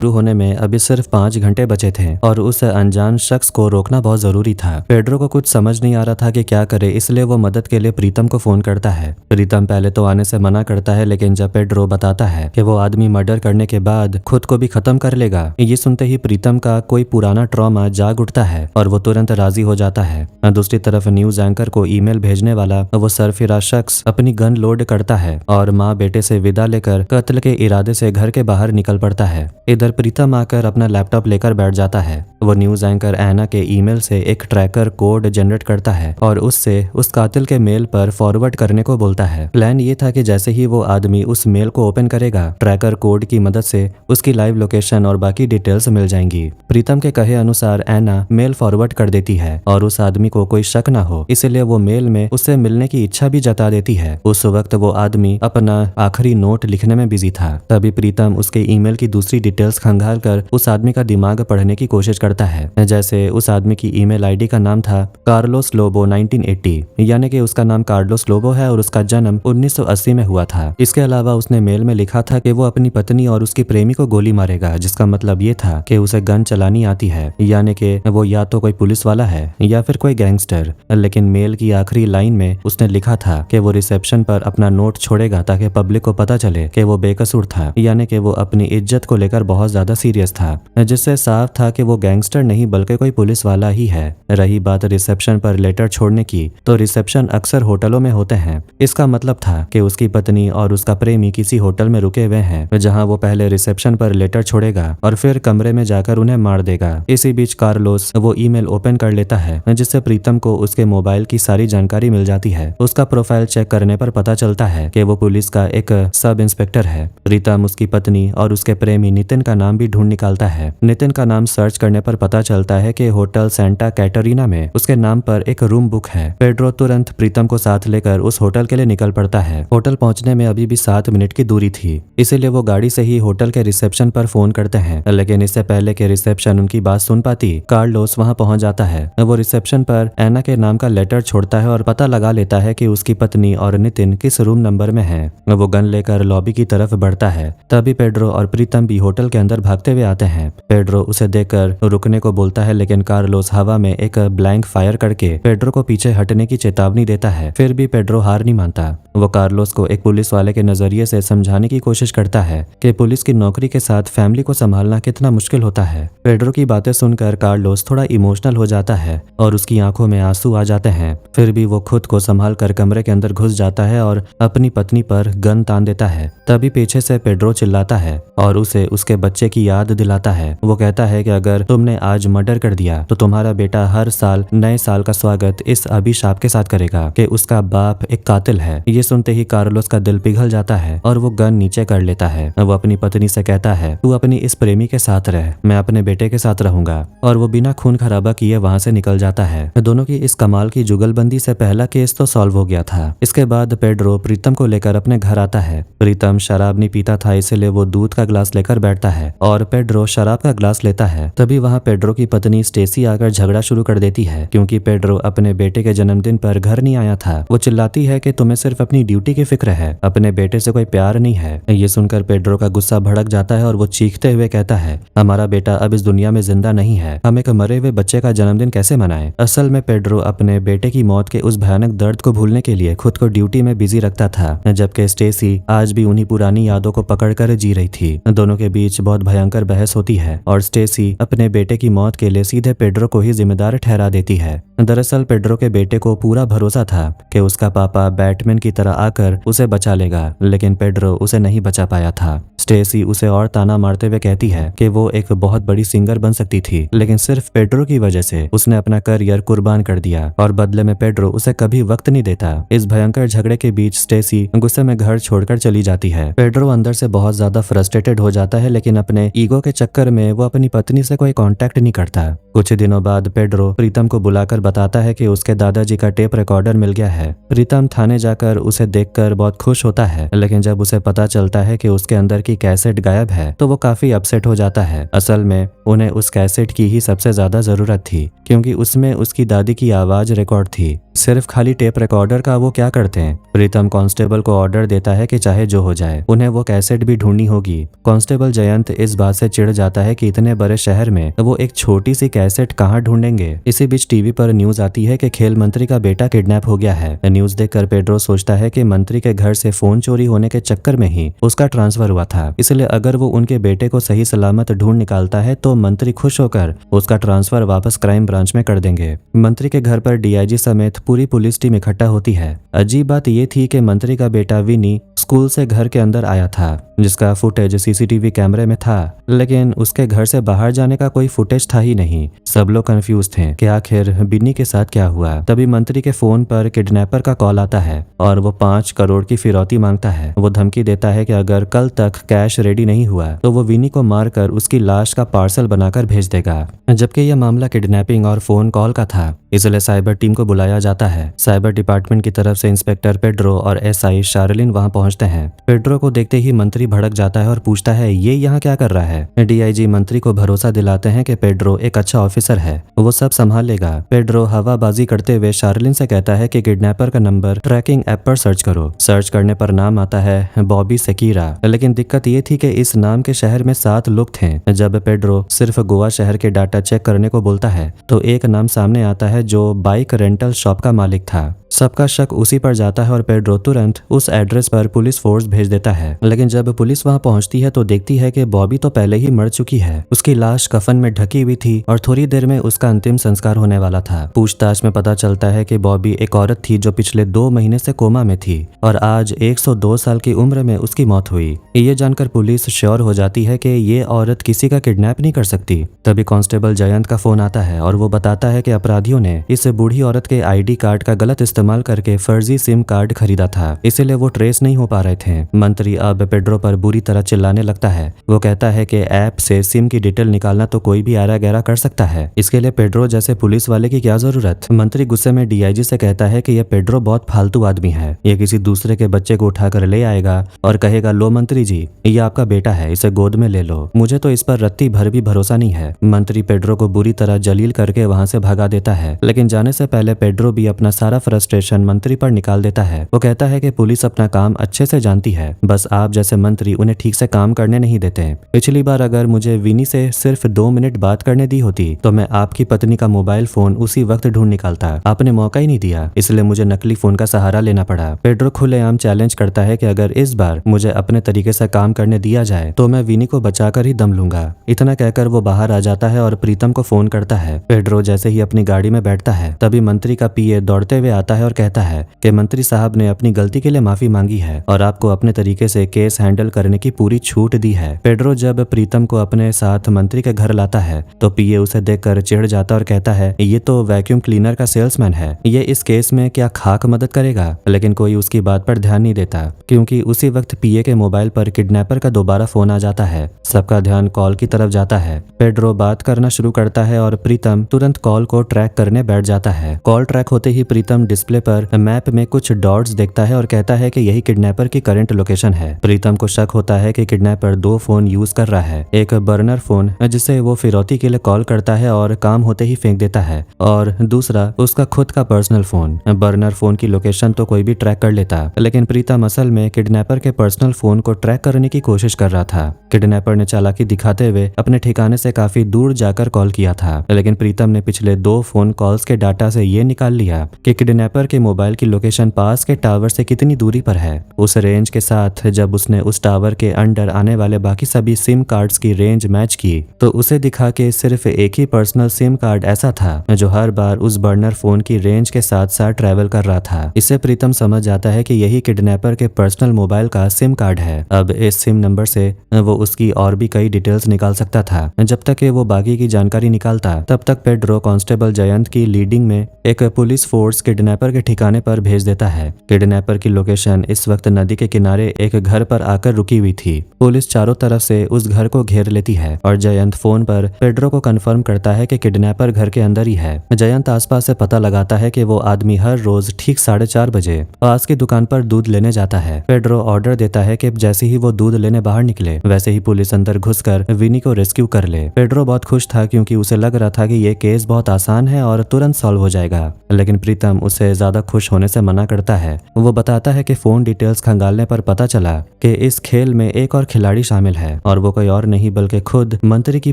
शुरू होने में अभी सिर्फ 5 घंटे बचे थे और उस अनजान शख्स को रोकना बहुत जरूरी था। पेड्रो को कुछ समझ नहीं आ रहा था कि क्या करे, इसलिए वो मदद के लिए प्रीतम को फोन करता है। प्रीतम पहले तो आने से मना करता है, लेकिन जब पेड्रो बताता है कि वो आदमी मर्डर करने के बाद खुद को भी खत्म कर लेगा, ये सुनते ही प्रीतम का कोई पुराना ट्रॉमा जाग उठता है और वो तुरंत राजी हो जाता है। दूसरी तरफ न्यूज एंकर को ईमेल भेजने वाला वो सरफिरा शख्स अपनी गन लोड करता है और माँ बेटे से विदा लेकर कत्ल के इरादे से घर के बाहर निकल पड़ता है। इधर प्रीतम आकर अपना लैपटॉप लेकर बैठ जाता है। वो न्यूज एंकर ऐना के ईमेल से एक ट्रैकर कोड जनरेट करता है और उससे उस कातिल के मेल पर फॉरवर्ड करने को बोलता है। प्लान ये था कि जैसे ही वो आदमी उस मेल को ओपन करेगा, ट्रैकर कोड की मदद से उसकी लाइव लोकेशन और बाकी डिटेल्स मिल जाएंगी। प्रीतम के कहे अनुसार ऐना मेल फॉरवर्ड कर देती है और उस आदमी को कोई शक ना हो, इसलिए वो मेल में उससे मिलने की इच्छा भी जता देती है। उस वक्त वो आदमी अपना आखिरी नोट लिखने में बिजी था। तभी प्रीतम उसके ईमेल की दूसरी डिटेल्स खंगाल कर उस आदमी का दिमाग पढ़ने की कोशिश करता है। जैसे उस आदमी की ईमेल आईडी का नाम था कार्लोस लोबो 1980, यानी कि उसका नाम कार्लोस लोबो है और उसका जन्म 1980 में हुआ था। इसके अलावा उसने मेल में लिखा था कि वो अपनी पत्नी और उसकी प्रेमी को गोली मारेगा, जिसका मतलब ये था कि उसे गन चलानी आती है, यानी कि वो या तो कोई पुलिस वाला है या फिर कोई गैंगस्टर। लेकिन मेल की आखिरी लाइन में उसने लिखा था कि वो रिसेप्शन पर अपना नोट छोड़ेगा ताकि पब्लिक को पता चले कि वो बेकसूर था, यानी कि वो अपनी इज्जत को लेकर बहुत ज्यादा सीरियस था, जिससे साफ था कि वो गैंगस्टर नहीं बल्कि कोई पुलिस वाला ही है। रही बात रिसेप्शन पर लेटर छोड़ने की, तो रिसेप्शन अक्सर होटलों में होते हैं। इसका मतलब था कि उसकी पत्नी और उसका प्रेमी किसी होटल में रुके हुए हैं, जहां वो पहले रिसेप्शन पर लेटर छोड़ेगा और फिर कमरे में जाकर उन्हें मार देगा। इसी बीच कार्लोस वो ईमेल ओपन कर लेता है, जिससे प्रीतम को उसके मोबाइल की सारी जानकारी मिल जाती है। उसका प्रोफाइल चेक करने पर पता चलता है कि वो पुलिस का एक सब इंस्पेक्टर है। प्रीतम उसकी पत्नी और उसके प्रेमी नितिन का नाम भी ढूंढ निकालता है। नितिन का नाम सर्च करने पर पता चलता है कि होटल सेंटा कैटरीना में उसके नाम पर एक रूम बुक है। पेड्रो तुरंत प्रीतम को साथ लेकर उस होटल के लिए निकल पड़ता है। होटल पहुंचने में अभी भी 7 मिनट की दूरी थी, इसीलिए वो गाड़ी से ही होटल के रिसेप्शन पर फोन करते हैं। लेकिन इससे पहले कि रिसेप्शन उनकी बात सुन पाती, कार्लोस वहां पहुंच जाता है। वो रिसेप्शन पर ऐना के नाम का लेटर छोड़ता है और पता लगा लेता है कि उसकी पत्नी और नितिन किस रूम नंबर में है। वो गन लेकर लॉबी की तरफ बढ़ता है। तभी पेड्रो और प्रीतम भी होटल के अंदर भागते हुए आते हैं। पेड्रो उसे देखकर रुकने को बोलता है, लेकिन कार्लोस हवा में एक ब्लैंक फायर करके पेड्रो को पीछे हटने की चेतावनी देता है। फिर भी पेड्रो हार नहीं मानता। वो कार्लोस को एक पुलिस वाले के नजरिए से समझाने की कोशिश करता है कि पुलिस की नौकरी के साथ फैमिली को संभालना कितना मुश्किल होता है। पेड्रो की बातें सुनकर कार्लोस थोड़ा इमोशनल हो जाता है और उसकी आंखों में आंसू आ जाते हैं। फिर भी वो खुद को संभाल कर कमरे के अंदर घुस जाता है और अपनी पत्नी पर गन तान देता है। तभी पीछे से पेड्रो चिल्लाता है और उसे उसके बच्चे की याद दिलाता है। वो कहता है कि अगर तुमने आज मर्डर कर दिया तो तुम्हारा बेटा हर साल नए साल का स्वागत इस अभिशाप के साथ करेगा कि उसका बाप एक कातिल है। ये सुनते ही कार्लोस का दिल पिघल जाता है और वो गन नीचे कर लेता है। वो अपनी पत्नी से कहता है, तू अपनी इस प्रेमी के साथ रह, मैं अपने बेटे के साथ रहूंगा। और वो बिना खून खराबा किए वहां से निकल जाता है। दोनों की इस कमाल की जुगलबंदी से पहला केस तो सॉल्व हो गया था। इसके बाद पेड्रो प्रीतम को लेकर अपने घर आता है। प्रीतम शराब नहीं पीता था, इसलिए वो दूध का ग्लास लेकर बैठता है और पेड्रो शराब का ग्लास लेता है। तभी वहां वहाँ पेड्रो की पत्नी स्टेसी आकर झगड़ा शुरू कर देती है क्योंकि पेड्रो अपने बेटे के जन्मदिन पर घर नहीं आया था। वो चिल्लाती है कि तुम्हें सिर्फ अपनी ड्यूटी की फिक्र है, अपने बेटे से कोई प्यार नहीं है। ये सुनकर पेड्रो का गुस्सा भड़क जाता है और वो चीखते हुए कहता है, हमारा बेटा अब इस दुनिया में जिंदा नहीं है, हम एक मरे हुए बच्चे का जन्मदिन कैसे मनाएं? असल में पेड्रो अपने बेटे की मौत के उस भयानक दर्द को भूलने के लिए खुद को ड्यूटी में बिजी रखता था, जबकि स्टेसी आज भी उन्हीं पुरानी यादों को पकड़कर जी रही थी। दोनों के बीच बहुत भयंकर बहस होती है और स्टेसी अपने बेटे की मौत के लिए सीधे पेड्रो को ही जिम्मेदार ठहरा देती है। दरअसल पेड्रो के बेटे को पूरा भरोसा था कि उसका पापा बैटमैन की तरह आकर उसे बचा लेगा, लेकिन पेड्रो उसे नहीं बचा पाया था। स्टेसी उसे और ताना मारते हुए कहती है कि वो एक बहुत बड़ी सिंगर बन सकती थी, लेकिन सिर्फ पेड्रो की वजह से उसने अपना करियर कुर्बान कर दिया और बदले में पेड्रो उसे कभी वक्त नहीं देता। इस भयंकर झगड़े के बीच स्टेसी गुस्से में घर छोड़कर चली जाती है। पेड्रो अंदर से बहुत ज्यादा फ्रस्ट्रेटेड हो जाता है, लेकिन अपने ईगो के चक्कर में वो अपनी पत्नी से कोई कांटेक्ट नहीं करता। कुछ दिनों बाद पेड्रो प्रीतम को बुलाकर बताता है कि उसके दादाजी का टेप रिकॉर्डर मिल गया है। प्रीतम थाने जाकर उसे देखकर बहुत खुश होता है, लेकिन जब उसे पता चलता है कि उसके अंदर की कैसेट गायब है तो वो काफी अपसेट हो जाता है। असल में उन्हें उस कैसेट की ही सबसे ज्यादा जरूरत थी क्योंकि उसमें उसकी दादी की आवाज रिकॉर्ड थी। सिर्फ खाली टेप रिकॉर्डर का वो क्या करते हैं? प्रीतम कांस्टेबल को ऑर्डर देता है कि चाहे जो हो जाए उन्हें वो कैसेट भी ढूंढनी होगी। कांस्टेबल जयंत इस बात से चिढ़ जाता है कि इतने बड़े शहर में वो एक छोटी सी कैसेट कहाँ ढूंढेंगे। इसी बीच टीवी पर न्यूज आती है कि खेल मंत्री का बेटा किडनैप हो गया है। न्यूज देखकर पेड्रो सोचता है कि मंत्री के घर से फोन चोरी होने के चक्कर में ही उसका ट्रांसफर हुआ था, इसलिए अगर वो उनके बेटे को सही सलामत ढूंढ निकालता है तो मंत्री खुश होकर उसका ट्रांसफर वापस क्राइम ब्रांच में कर देंगे। मंत्री के घर पर डीआईजी समेत पूरी पुलिस टीम इकट्ठा होती है। अजीब बात ये थी कि मंत्री का बेटा विनी स्कूल से घर के अंदर आया था, जिसका फुटेज सीसीटीवी कैमरे में था, लेकिन उसके घर से बाहर जाने का कोई फुटेज था ही नहीं। सब लोग कंफ्यूज थे कि आखिर बिन्नी के साथ क्या हुआ। तभी मंत्री के फोन पर किडनैपर का कॉल आता है और वो 5 करोड़ की फिरौती मांगता है। वो धमकी देता है कि अगर कल तक कैश रेडी नहीं हुआ तो वो विनी को मारकर उसकी लाश का पार्सल बनाकर भेज देगा। जबकि यह मामला किडनैपिंग और फोन कॉल का था, इसलिए साइबर टीम को बुलाया जाता है। साइबर डिपार्टमेंट की तरफ से इंस्पेक्टर पेड्रो और एसआई शार्लिन वहां पहुंचते हैं। पेड्रो को देखते ही मंत्री भड़क जाता है और पूछता है ये यहाँ क्या कर रहा है। डीआईजी मंत्री को भरोसा दिलाते हैं कि पेड्रो एक अच्छा ऑफिसर है, वो सब संभाल लेगा। पेड्रो हवाबाजी करते हुए शार्लिन से कहता है कि किडनैपर का नंबर ट्रैकिंग ऐप पर सर्च करो। सर्च करने पर नाम आता है बॉबी सेकीरा, लेकिन दिक्कत ये थी कि इस नाम के शहर में 7 लोग थे। जब पेड्रो सिर्फ गोवा शहर के डाटा चेक करने को बोलता है तो एक नाम सामने आता है जो बाइक रेंटल शॉप का मालिक था। सबका शक उसी पर जाता है और पेड्रो तुरंत उस एड्रेस पर पुलिस फोर्स भेज देता है। लेकिन जब पुलिस वहां पहुंचती है तो देखती है कि बॉबी तो पहले ही मर चुकी है। उसकी लाश कफन में ढकी हुई थी और थोड़ी देर में उसका अंतिम संस्कार होने वाला था। पूछताछ में पता चलता है कि बॉबी एक औरत थी जो पिछले 2 महीने से कोमा में थी और आज 102 साल की उम्र में उसकी मौत हुई। ये जानकर पुलिस श्योर हो जाती है कि ये औरत किसी का किडनैप नहीं कर सकती। तभी कांस्टेबल जयंत का फोन आता है और वो बताता है कि अपराधियों ने इस बूढ़ी औरत के आईडी कार्ड का गलत इस्तेमाल करके फर्जी सिम कार्ड खरीदा था, इसलिए वो ट्रेस नहीं हो पा रहे थे। मंत्री अब पेड्रो पर बुरी तरह चिल्लाने लगता है। वो कहता है कि ऐप से सिम की डिटेल निकालना तो कोई भी आरा गहरा कर सकता है, इसके लिए पेड्रो जैसे पुलिस वाले की क्या जरूरत। मंत्री गुस्से में डीआईजी से कहता है कि यह पेड्रो बहुत फालतू आदमी है, ये किसी दूसरे के बच्चे को उठाकर ले आएगा और कहेगा लो मंत्री जी ये आपका बेटा है, इसे गोद में ले लो। मुझे तो इस पर रत्ती भर भी भरोसा नहीं है। मंत्री पेड्रो को बुरी तरह जलील करके वहां से भगा देता है, लेकिन जाने से पहले पेड्रो भी अपना सारा फ्रस्ट्रेशन मंत्री पर निकाल देता है। वो कहता है कि पुलिस अपना काम अच्छे से जानती है, बस आप जैसे मंत्री उन्हें ठीक से काम करने नहीं देते। पिछली बार अगर मुझे विनी से सिर्फ 2 मिनट बात करने दी होती तो मैं आपकी पत्नी का मोबाइल फोन उसी वक्त ढूंढ निकालता। आपने मौका ही नहीं दिया, इसलिए मुझे नकली फोन का सहारा लेना पड़ा। पेड्रो खुलेआम चैलेंज करता है कि अगर इस बार मुझे अपने तरीके से काम करने दिया जाए तो मैं विनी को बचाकर ही दम लूंगा। इतना कहकर वो बाहर आ जाता है और प्रीतम को फोन करता है। पेड्रो जैसे ही अपनी गाड़ी में बैठता है तभी मंत्री का पीए दौड़ते हुए आता है और कहता है कि मंत्री साहब ने अपनी गलती के लिए माफी मांगी है और आपको अपने तरीके से केस हैंडल करने की पूरी छूट दी है। पेड्रो जब प्रीतम को अपने साथ मंत्री के घर लाता है तो पीए उसे देखकर चिढ़ जाता और कहता है ये तो वैक्यूम क्लीनर का सेल्समैन है, ये इस केस में क्या खाक मदद करेगा। लेकिन कोई उसकी बात पर ध्यान नहीं देता क्योंकि उसी वक्त पीए के मोबाइल पर किडनैपर का दोबारा फोन आ जाता है। सबका ध्यान कॉल की तरफ जाता है। पेड्रो बात करना शुरू करता है और प्रीतम तुरंत कॉल को ट्रैक करने बैठ जाता है। कॉल ट्रैक होते ही प्रीतम डिस्प्ले डिस्प्ले पर मैप में कुछ डॉट्स देखता है और कहता है कि यही किडनैपर की करंट लोकेशन है। प्रीतम को शक होता है कि किडनैपर 2 फोन यूज कर रहा है, एक बर्नर फोन जिसे वो फिरौती के लिए कॉल करता है और काम होते ही फेंक देता है, और दूसरा उसका खुद का पर्सनल फोन। बर्नर फोन की लोकेशन तो कोई भी ट्रैक कर लेता, लेकिन प्रीतम असल में किडनैपर के पर्सनल फोन को ट्रैक करने की कोशिश कर रहा था। किडनैपर ने चालाकी दिखाते हुए अपने ठिकाने से काफी दूर जाकर कॉल किया था, लेकिन प्रीतम ने पिछले 2 फोन कॉल्स के डाटा से ये निकाल लिया कि किडनैपर के मोबाइल की लोकेशन पास के टावर से कितनी दूरी पर है। उस रेंज के साथ जब उसने उस टावर के अंडर आने वाले बाकी सभी सिम कार्ड्स की रेंज मैच की, तो उसे दिखा कि सिर्फ एक ही पर्सनल सिम कार्ड ऐसा था जो हर बार उस बर्नर फोन की रेंज के साथ साथ ट्रैवल कर रहा था। इससे प्रीतम समझ जाता है कि यही किडनैपर के पर्सनल मोबाइल का सिम कार्ड है। अब इस सिम नंबर से वो उसकी और भी कई डिटेल्स निकाल सकता था। जब तक वो बाकी की जानकारी निकालता, तब तक पेड्रो कांस्टेबल जयंत की लीडिंग में एक पुलिस फोर्स किडनैपर के ठिकाने पर भेज देता है। किडनैपर की लोकेशन इस वक्त नदी के किनारे एक घर पर आकर रुकी हुई थी। पुलिस चारों तरफ से उस घर को घेर लेती है और जयंत फोन पर पेड्रो को कंफर्म करता है कि किडनैपर घर के अंदर ही है। जयंत आसपास से पता लगाता है कि वो आदमी हर रोज ठीक 4:30 बजे पास की दुकान पर दूध लेने जाता है। पेड्रो ऑर्डर देता है कि जैसे ही वो दूध लेने बाहर निकले, वैसे ही पुलिस अंदर घुसकर विनी को रेस्क्यू कर ले। पेड्रो बहुत खुश था क्योंकि उसे लग रहा था कि ये केस बहुत आसान है और तुरंत सॉल्व हो जाएगा, लेकिन प्रीतम उसे ज्यादा खुश होने से मना करता है। वो बताता है कि फोन डिटेल्स खंगालने पर पता चला कि इस खेल में एक और खिलाड़ी शामिल है और वो कोई और नहीं बल्कि खुद मंत्री की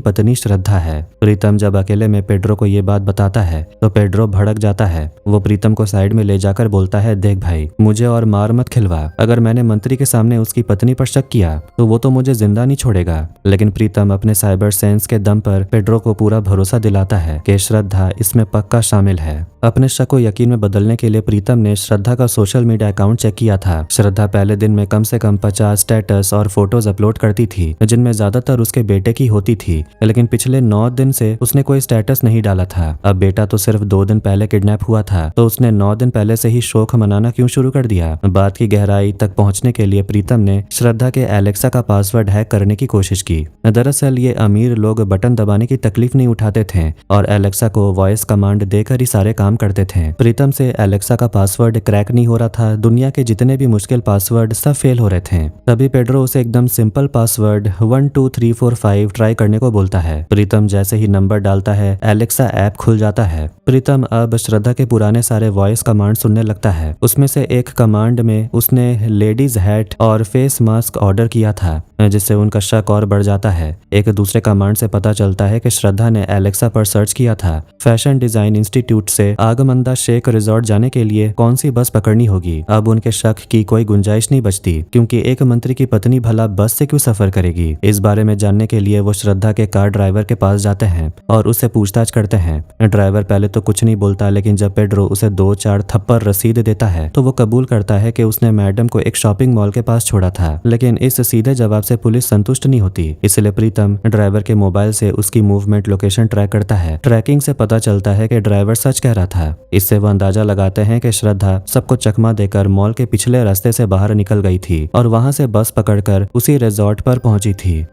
पत्नी श्रद्धा है। प्रीतम जब अकेले में पेड्रो को ये बात बताता है तो पेड्रो भड़क जाता है। वो प्रीतम को साइड में ले जाकर बोलता है, देख भाई, मुझे और मार मत खिलवा। अगर मैंने मंत्री के सामने उसकी पत्नी पर शक किया तो वो तो मुझे जिंदा नहीं छोड़ेगा। लेकिन प्रीतम अपने साइबर सेंस के दम पर पेड्रो को पूरा भरोसा दिलाता है कि श्रद्धा इसमें पक्का शामिल है। अपने शक को यकीन में बदलने के लिए प्रीतम ने श्रद्धा का सोशल मीडिया अकाउंट चेक किया था। श्रद्धा पहले दिन में कम से कम 50 स्टेटस और फोटोज अपलोड करती थी, जिनमें ज्यादातर उसके बेटे की होती थी, लेकिन पिछले 9 दिन से उसने कोई स्टेटस नहीं डाला था। अब बेटा तो सिर्फ 2 दिन पहले किडनैप हुआ था, तो उसने 9 दिन पहले से ही शोक मनाना क्यों शुरू कर दिया। बात की गहराई तक पहुंचने के लिए प्रीतम ने श्रद्धा के एलेक्सा का पासवर्ड हैक करने की कोशिश की। दरअसल ये अमीर लोग बटन दबाने की तकलीफ नहीं उठाते थे और एलेक्सा को वॉइस कमांड देकर ही सारे काम करते थे। प्रीतम से एलेक्सा का पासवर्ड क्रैक नहीं हो रहा था। दुनिया के जितने भी मुश्किल पासवर्ड सब फेल हो रहे थे। तभी पेड्रो उसे एकदम सिंपल पासवर्ड 12345 ट्राई करने को बोलता है। प्रीतम जैसे ही नंबर डालता है, एलेक्सा ऐप खुल जाता है। प्रीतम अब श्रद्धा के पुराने सारे वॉइस कमांड सुनने लगता है। उसमें से एक कमांड में उसने लेडीज हैट और फेस मास्क ऑर्डर किया था, जिससे उनका शक और बढ़ जाता है। एक दूसरे कमांड से पता चलता है कि श्रद्धा ने एलेक्सा पर सर्च किया था फैशन डिजाइन इंस्टीट्यूट से आगमंदा शेख रिजॉर्ट जाने के लिए कौन सी बस पकड़नी होगी। अब उनके शक की कोई गुंजाइश नहीं बचती, क्योंकि एक मंत्री की पत्नी भला बस से क्यों सफर करेगी। इस बारे में जानने के लिए वो श्रद्धा के कार ड्राइवर के पास जाते हैं और उससे पूछताछ करते हैं। ड्राइवर पहले तो कुछ नहीं बोलता, लेकिन जब पेड्रो उसे 2-4 थप्पड़ रसीद देता है तो वो कबूल करता है कि उसने मैडम को एक शॉपिंग मॉल के पास छोड़ा था। लेकिन इस सीधे जवाब से पुलिस संतुष्ट नहीं होती, इसलिए प्रीतम ड्राइवर के मोबाइल से उसकी मूवमेंट लोकेशन ट्रैक करता है। ट्रैकिंग से पता चलता है कि ड्राइवर सच कह रहा था। इससे वो अंदाजा लगाते हैं कि श्रद्धा सबको चकमा देकर मॉल के पिछले रास्ते से बाहर निकल गई थी और वहां से बस पकड़कर उसी रिजॉर्ट पर पहुंची थी।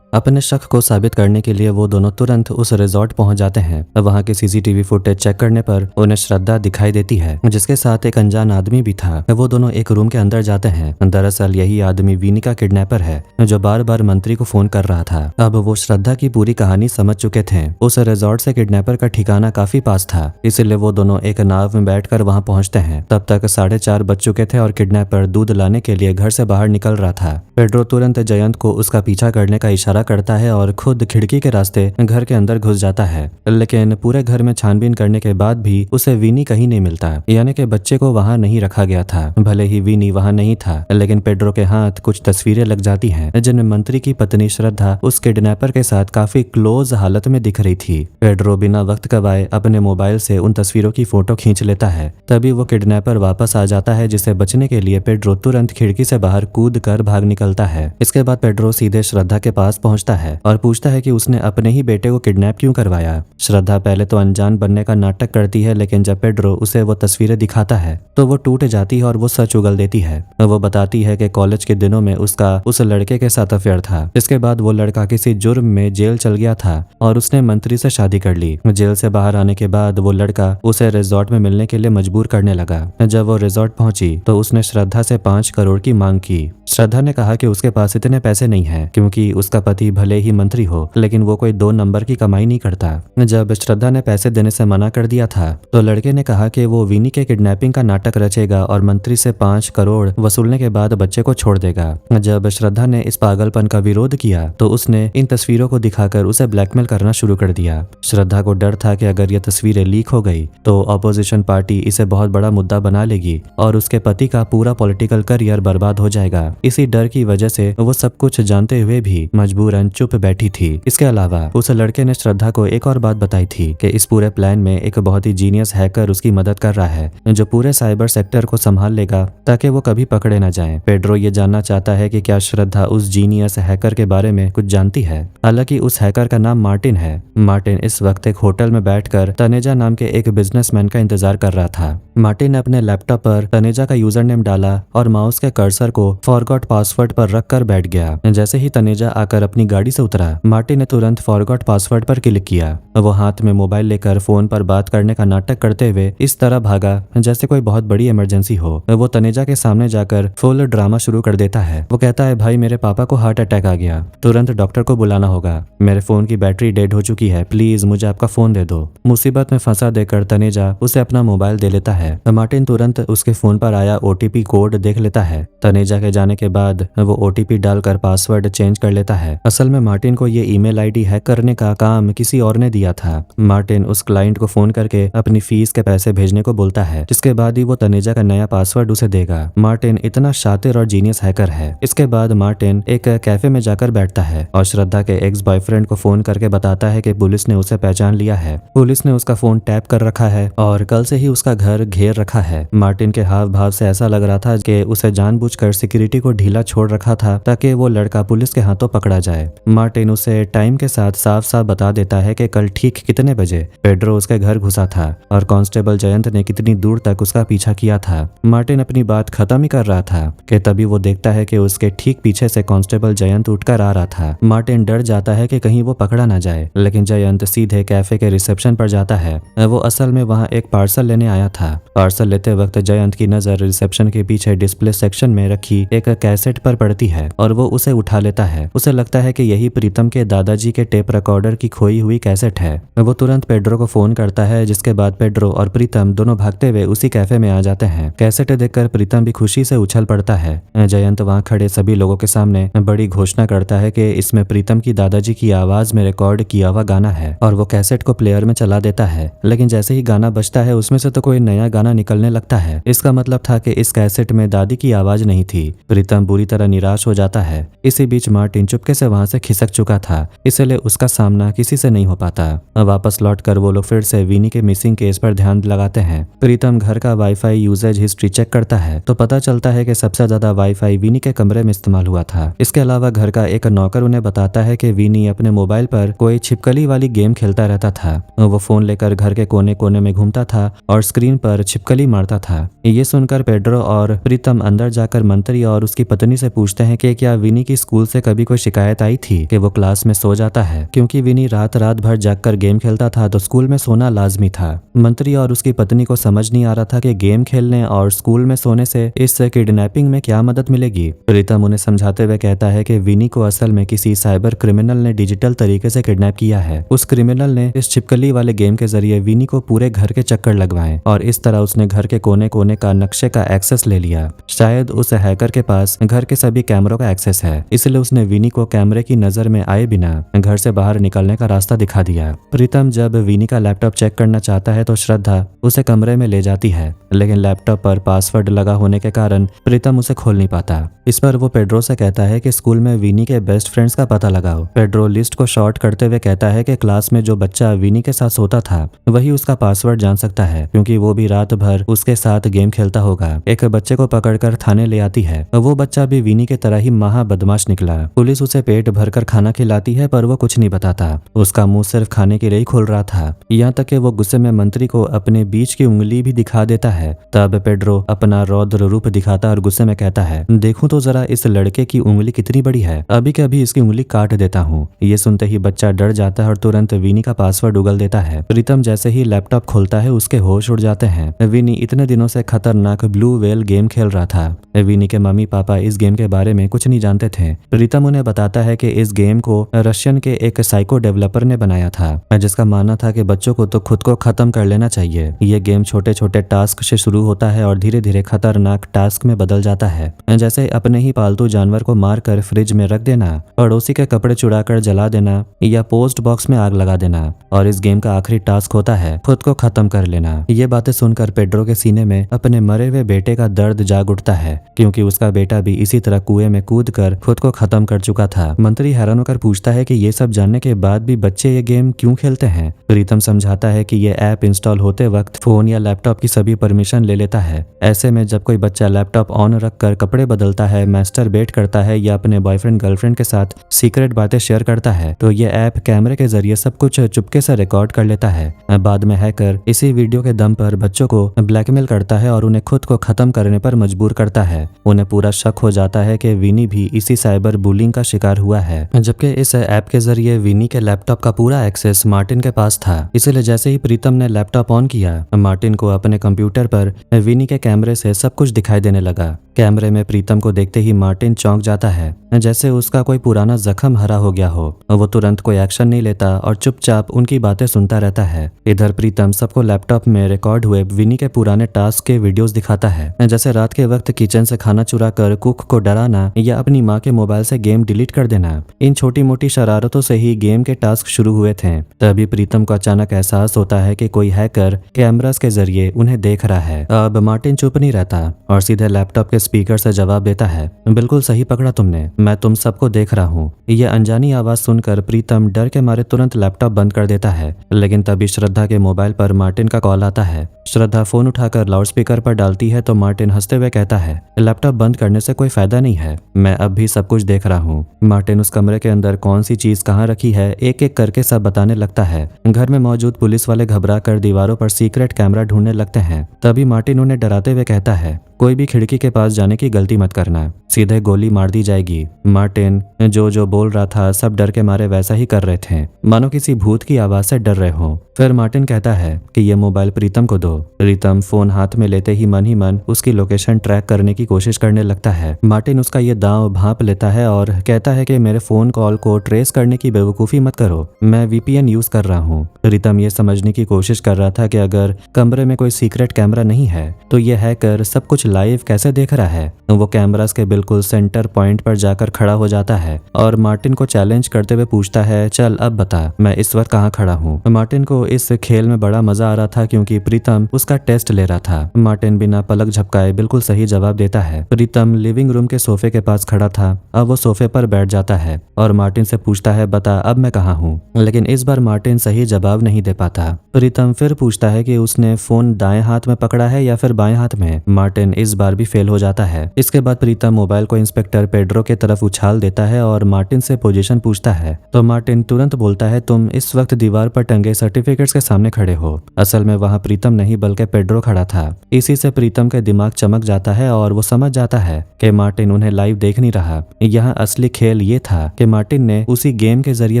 अपने शक को साबित करने के लिए वो दोनों तुरंत उस रिजॉर्ट पहुंच जाते हैं। वहां के सीसीटीवी फुटेज चेक करने पर उन्हें श्रद्धा दिखाई देती है, जिसके साथ एक अनजान आदमी भी था। वो दोनों एक रूम के अंदर जाते हैं। दरअसल यही आदमी विनी का किडनैपर है, जो बार बार मंत्री को फोन कर रहा था। अब वो श्रद्धा की पूरी कहानी समझ चुके थे। उस रिजॉर्ट से किडनैपर का ठिकाना काफी पास था, इसलिए वो दोनों एक नाव में बैठकर वहां पहुंचते हैं। तब तक 4:30 बज चुके थे और किडनैपर दूध लाने के लिए घर से बाहर निकल रहा था। पेड्रो तुरंत जयंत को उसका पीछा करने का इशारा करता है और खुद खिड़की के रास्ते घर के अंदर घुस जाता है। लेकिन पूरे घर में छानबीन करने के बाद भी उसे विनी कहीं नहीं मिलता, यानी कि बच्चे को वहां नहीं रखा गया था। भले ही विनी वहां नहीं था, लेकिन पेड्रो के हाथ कुछ तस्वीरें लग जाती हैं, जिनमें मंत्री की पत्नी श्रद्धा उस किडनैपर के साथ काफी क्लोज हालत में दिख रही थी। पेड्रो बिना वक्त गवाए अपने मोबाइल से उन तस्वीरों की फोटो खींच लेता है। तभी वो किडनैपर वापस आ जाता है, जिसे बचने के लिए पेड्रो तुरंत खिड़की से बाहर कूद कर भाग निकलता है। इसके बाद पेड्रो सीधे श्रद्धा के पास पहुंचता है और पूछता है कि उसने अपने ही बेटे को किडनैप क्यों करवाया। श्रद्धा पहले तो अनजान बनने का नाटक करती है, लेकिन जब पेड्रो उसे वो तस्वीरें दिखाता है तो वो टूट जाती है और वो सच उगल देती है। वो बताती है कि कॉलेज के दिनों में उसका उस लड़के के साथ अफेयर था। इसके बाद वो लड़का किसी जुर्म में जेल चल गया था और उसने मंत्री से शादी कर ली। जेल से बाहर आने के बाद वो लड़का उसे रिजॉर्ट में मिलने के लिए मजबूर करने लगा। जब वो रिजॉर्ट पहुंची तो उसने श्रद्धा से 5 करोड़ की मांग की। श्रद्धा ने कहा कि उसके पास इतने पैसे नहीं हैं क्योंकि उसका पति भले ही मंत्री हो लेकिन वो कोई 2 नंबर की कमाई नहीं करता। जब श्रद्धा ने पैसे देने से मना कर दिया था तो लड़के ने कहा कि वो विनी के किडनैपिंग का नाटक रचेगा और मंत्री से 5 करोड़ वसूलने के बाद बच्चे को छोड़ देगा। जब श्रद्धा ने इस पागलपन का विरोध किया तो उसने इन तस्वीरों को दिखाकर उसे ब्लैकमेल करना शुरू कर दिया। श्रद्धा को डर था कि अगर ये तस्वीरें लीक हो गई तो ऑपोजिशन पार्टी इसे बहुत बड़ा मुद्दा बना लेगी और उसके पति का पूरा पॉलिटिकल करियर बर्बाद हो जाएगा। इसी डर की वजह से वो सब कुछ जानते हुए भी मजबूरन चुप बैठी थी। इसके अलावा उस लड़के ने श्रद्धा को एक और बात बताई थी कि इस पूरे प्लान में एक बहुत ही जीनियस हैकर उसकी मदद कर रहा है जो पूरे साइबर सेक्टर को संभाल लेगा ताकि वो कभी पकड़े न जाएं। पेड्रो ये जानना चाहता है कि क्या श्रद्धा उस जीनियस हैकर के बारे में कुछ जानती है। हालांकि उस हैकर का नाम मार्टिन है। मार्टिन इस वक्त एक होटल में बैठकर तनेजा नाम के एक बिजनेसमैन का इंतजार कर रहा था। मार्टिन ने अपने लैपटॉप पर तनेजा का यूजर नेम डाला और माउस के कर्सर को फॉरगॉट पासवर्ड पर रखकर बैठ गया। जैसे ही तनेजा आकर अपनी गाड़ी से उतरा, मार्टिन ने तुरंत फॉरगॉट पासवर्ड पर क्लिक किया। वो हाथ में मोबाइल लेकर फोन पर बात करने का नाटक करते हुए इस तरह भागा जैसे कोई बहुत बड़ी इमरजेंसी हो। वो तनेजा के सामने जाकर फुल ड्रामा शुरू कर देता है। वो कहता है, भाई मेरे पापा को हार्ट अटैक आ गया, तुरंत डॉक्टर को बुलाना होगा, मेरे फोन की बैटरी डेड हो चुकी है, प्लीज मुझे आपका फोन दे दो। मुसीबत में फंसा देकर तनेजा उसे अपना मोबाइल दे लेता है। मार्टिन तुरंत उसके फोन पर आया ओटीपी कोड देख लेता है। तनेजा के जाने के बाद वो ओटीपी डालकर पासवर्ड चेंज कर लेता है। असल में मार्टिन को ये ईमेल आईडी हैक करने का काम किसी और ने दिया था। मार्टिन उस क्लाइंट को फोन करके अपनी फीस के पैसे भेजने को बोलता है, जिसके बाद ही वो तनेजा का नया पासवर्ड उसे देगा। मार्टिन इतना शातिर और जीनियस हैकर है। इसके बाद मार्टिन एक कैफे में जाकर बैठता है और श्रद्धा के एक्स बॉयफ्रेंड को फोन करके बताता है कि पुलिस ने उसे पहचान लिया है। पुलिस ने उसका फोन टैप कर रखा है और कल से ही उसका घर घेर रखा है। मार्टिन के हाव भाव से ऐसा लग रहा था कि उसे जानबूझकर सिक्योरिटी को ढीला छोड़ रखा था ताकि वो लड़का पुलिस के हाथों पकड़ा जाए। मार्टिन उसे टाइम के साथ साफ साफ बता देता है कि कल ठीक कितने बजे पेड्रो उसके घर घुसा था और कांस्टेबल जयंत ने कितनी दूर तक उसका पीछा किया था। मार्टिन अपनी बात खत्म ही कर रहा था कि तभी वो देखता है कि उसके ठीक पीछे से कांस्टेबल जयंत उठकर आ रहा था। मार्टिन डर जाता है कि कहीं वो पकड़ा ना जाए, लेकिन जयंत सीधे कैफे के रिसेप्शन पर जाता है। वो असल में वहाँ एक पार्सल लेने आया था। पार्सल लेते वक्त जयंत की नजर रिसेप्शन के पीछे डिस्प्ले सेक्शन में रखी एक कैसेट पर पड़ती है और वो उसे उठा लेता है। उसे लगता है कि यही प्रीतम के दादाजी के टेप रिकॉर्डर की खोई हुई कैसेट है। वो तुरंत पेड्रो को फोन करता है, जिसके बाद पेड्रो और प्रीतम दोनों भागते हुए उसी कैफे में आ जाते हैं। कैसेट देखकर प्रीतम भी खुशी से उछल पड़ता है। जयंत वहाँ खड़े सभी लोगों के सामने बड़ी घोषणा करता है कि इसमें प्रीतम की दादाजी की आवाज में रिकॉर्ड किया हुआ गाना है और वो कैसेट को प्लेयर में चला देता है। लेकिन जैसे ही गाना बजता है उसमें से तो कोई नया गाना निकलने लगता है। इसका मतलब था कि इस कैसेट में दादी की आवाज नहीं थी। प्रीतम बुरी तरह निराश हो जाता है। इसी बीच मार्टिन चुपके से वहां से खिसक चुका था, इसलिए उसका सामना किसी से नहीं हो पाता। वापस लौटकर वो लोग फिर से विनी के मिसिंग केस पर ध्यान लगाते हैं। प्रीतम घर का वाईफाई यूजेज हिस्ट्री चेक करता है तो पता चलता है कि सबसे ज्यादा वाईफाई विनी के कमरे में इस्तेमाल हुआ था। इसके अलावा घर का एक नौकर उन्हें बताता है कि विनी अपने मोबाइल पर कोई छिपकली वाली गेम खेलता रहता था। वो फोन लेकर घर के कोने कोने में घूमता था और स्क्रीन पर छिपकली मारता था। ये सुनकर पेड्रो और प्रीतम अंदर जाकर मंत्री और उसकी पत्नी से पूछते हैं कि क्या विनी की स्कूल से कभी कोई शिकायत आई थी कि वो क्लास में सो जाता है, क्योंकि विनी रात भर जागकर गेम खेलता था तो स्कूल में सोना लाजमी था। मंत्री और उसकी पत्नी को समझ नहीं आ रहा था कि गेम खेलने और स्कूल में सोने से इस किडनैपिंग में क्या मदद मिलेगी। प्रीतम उन्हें समझाते हुए कहता है कि विनी को असल में किसी साइबर क्रिमिनल ने डिजिटल तरीके से किडनैप किया है। उस क्रिमिनल ने इस छिपकली वाले गेम के जरिए विनी को पूरे घर के चक्कर लगवाए और इस तरह उसने घर के कोने कोने का नक्शे का एक्सेस ले लिया। शायद उस हैकर के पास घर के सभी कैमरों का एक्सेस है, इसलिए उसने विनी को कैमरे की नजर में आए बिना घर से बाहर निकलने का रास्ता दिखा दिया। प्रीतम जब विनी का लैपटॉप चेक करना चाहता है तो श्रद्धा उसे कमरे में ले जाती है, लेकिन लैपटॉप पर पासवर्ड लगा होने के कारण प्रीतम उसे खोल नहीं पाता। इस पर वो पेड्रो से कहता है कि स्कूल में विनी के बेस्ट फ्रेंड्स का पता लगाओ। पेड्रो लिस्ट को शॉर्ट करते हुए कहता है कि क्लास में जो बच्चा विनी के साथ सोता था वही उसका पासवर्ड जान सकता है, क्योंकि वो भी रात भर उसके साथ गेम खेलता होगा। एक बच्चे को पकड़कर थाने ले आती है। वो बच्चा भी विनी के तरह ही महा बदमाश निकला। पुलिस उसे पेट पेट भरकर खाना खिलाती है पर वो कुछ नहीं बताता। उसका मुंह सिर्फ खाने के लिए ही खुल रहा था। यहाँ तक कि वो गुस्से में मंत्री को अपने बीच की उंगली भी दिखा देता है। तब पेड्रो अपना रौद्र रूप दिखाता और गुस्से में कहता है, देखूं तो जरा इस लड़के की उंगली कितनी बड़ी है, अभी के अभी इसकी उंगली काट देता हूँ। ये सुनते ही बच्चा डर जाता है और तुरंत विनी का पासवर्ड उगल देता है। प्रीतम जैसे ही लैपटॉप खोलता है उसके होश उड़ जाते हैं। विनी इतने दिनों से खतरनाक ब्लू वेल गेम खेल रहा था। विनी के मम्मी पापा इस गेम के बारे में कुछ नहीं जानते थे। प्रीतम उन्हें बताता है कि इस गेम को रशियन के एक साइको डेवलपर ने बनाया था, जिसका मानना था कि बच्चों को तो खुद को खत्म कर लेना चाहिए। ये गेम छोटे छोटे टास्क से शुरू होता है और धीरे धीरे खतरनाक टास्क में बदल जाता है, जैसे अपने ही पालतू जानवर को मारकर फ्रिज में रख देना, पड़ोसी के कपड़े चुराकर जला देना या पोस्ट बॉक्स में आग लगा देना। और इस गेम का आखिरी टास्क होता है खुद को खत्म कर लेना। ये बातें सुनकर पेड्रो के सीने में अपने मरे हुए बेटे का दर्द जाग उठता है, क्योंकि उसका बेटा भी इसी तरह कुएं में कूद कर खुद को खत्म कर चुका था। मंत्री हैरान होकर पूछता है कि ये सब जानने के बाद भी बच्चे ये गेम क्यों खेलते हैं। प्रीतम समझाता है कि ये ऐप इंस्टॉल होते वक्त फोन या लैपटॉप की सभी परमिशन ले लेता है। ऐसे में जब कोई बच्चा लैपटॉप ऑन रखकर कपड़े बदलता है, मास्टरबेट करता है या अपने बॉयफ्रेंड गर्लफ्रेंड के साथ सीक्रेट बातें शेयर करता है, तो ये ऐप कैमरे के जरिए सब कुछ चुपके से रिकॉर्ड कर लेता है। बाद में हैकर इसी वीडियो के दम पर बच्चों को ब्लैकमेल करता है और उन्हें खुद को खत्म करने पर मजबूर करता है। उन्हें पूरा शक हो जाता है कि विनी भी इसी साइबर बुलिंग का शिकार हुआ है, जबकि इस ऐप के जरिए विनी के लैपटॉप का पूरा एक्सेस मार्टिन के पास था। इसलिए जैसे ही प्रीतम ने लैपटॉप ऑन किया, मार्टिन को अपने कंप्यूटर पर विनी के कैमरे से सब कुछ दिखाई देने लगा। कैमरे में प्रीतम को देखते ही मार्टिन चौंक जाता है, जैसे उसका कोई पुराना जख्म हरा हो गया हो। वो तुरंत कोई एक्शन नहीं लेता और चुपचाप उनकी बातें सुनता रहता है। इधर प्रीतम सबको लैपटॉप में रिकॉर्ड हुए विनी के पुराने टास्क के वीडियोस दिखाता है, जैसे रात के वक्त किचन से खाना चुरा कर कुक को डराना या अपनी माँ के मोबाइल से गेम डिलीट कर देना। इन छोटी मोटी शरारतों से ही गेम के टास्क शुरू हुए थे। तभी प्रीतम को अचानक एहसास होता है कि कोई हैकर कैमरास के जरिए उन्हें देख रहा है। अब मार्टिन चुप नहीं रहता और सीधे लैपटॉप के स्पीकर से जवाब देता है, बिल्कुल सही पकड़ा तुमने, मैं तुम सबको देख रहा हूँ। ये अनजानी आवाज सुनकर प्रीतम डर के मारे तुरंत लैपटॉप बंद कर देता है, लेकिन तभी श्रद्धा के मोबाइल पर मार्टिन का कॉल आता है। श्रद्धा फोन उठाकर लाउडस्पीकर पर डालती है तो मार्टिन हंसते हुए कहता है, लैपटॉप बंद करने से कोई फायदा नहीं है, मैं अब भी सब कुछ देख रहा हूँ। मार्टिन उस कमरे के अंदर कौन सी चीज कहाँ रखी है एक एक करके सब बताने लगता है। घर में मौजूद पुलिस वाले घबरा कर दीवारों पर सीक्रेट कैमरा ढूंढने लगते हैं। तभी मार्टिन उन्हें डराते हुए कहता है, कोई भी खिड़की के पास जाने की गलती मत करना, सीधे गोली मार दी जाएगी। मार्टिन जो बोल रहा था सब डर के मारे वैसा ही कर रहे थे, मानो किसी भूत की आवाज से डर रहे हो। फिर मार्टिन कहता है कि ये मोबाइल प्रीतम को दो। प्रीतम फोन हाथ में लेते ही मन उसकी लोकेशन ट्रैक करने की कोशिश करने लगता है। मार्टिन उसका ये दांव भांप लेता है और कहता है कि मेरे फोन कॉल को ट्रेस करने की बेवकूफी मत करो, मैं VPN यूज कर रहा हूँ। प्रीतम ये समझने की कोशिश कर रहा था कि अगर कमरे में कोई सीक्रेट कैमरा नहीं है तो ये हैकर सब कुछ लाइव कैसे देख रहा है। वो कैमरास के बिल्कुल सेंटर पॉइंट पर जाकर खड़ा हो जाता है और मार्टिन को चैलेंज करते हुए पूछता है, चल अब बता मैं इस वक्त कहाँ खड़ा हूँ। मार्टिन को इस खेल में बड़ा मजा आ रहा था क्योंकि प्रीतम उसका टेस्ट ले रहा था। मार्टिन बिना पलक झपकाए बिल्कुल सही जवाब देता है। प्रीतम लिविंग रूम के सोफे के पास खड़ा था, अब वो सोफे पर बैठ जाता है और मार्टिन से पूछता है, बता अब मैं कहाँ हूँ। लेकिन इस बार मार्टिन सही जवाब नहीं दे पाता। प्रीतम फिर पूछता है कि उसने फोन दाएं हाथ में पकड़ा है या फिर बाएं हाथ में। मार्टिन इस बार भी फेल हो जाता है। इसके बाद प्रीतम मोबाइल को इंस्पेक्टर पेड्रो के तरफ उछाल देता है और मार्टिन से पोजीशन पूछता है, तो मार्टिन तुरंत बोलता है, तुम इस वक्त दीवार पर टंगे सर्टिफिकेट्स के सामने खड़े हो। असल में वहाँ प्रीतम नहीं बल्कि पेड्रो खड़ा था। इसी से प्रीतम के दिमाग चमक जाता है और वो समझ जाता है कि मार्टिन उन्हें लाइव देख नहीं रहा। यहाँ असली खेल ये था कि मार्टिन ने उसी गेम के जरिए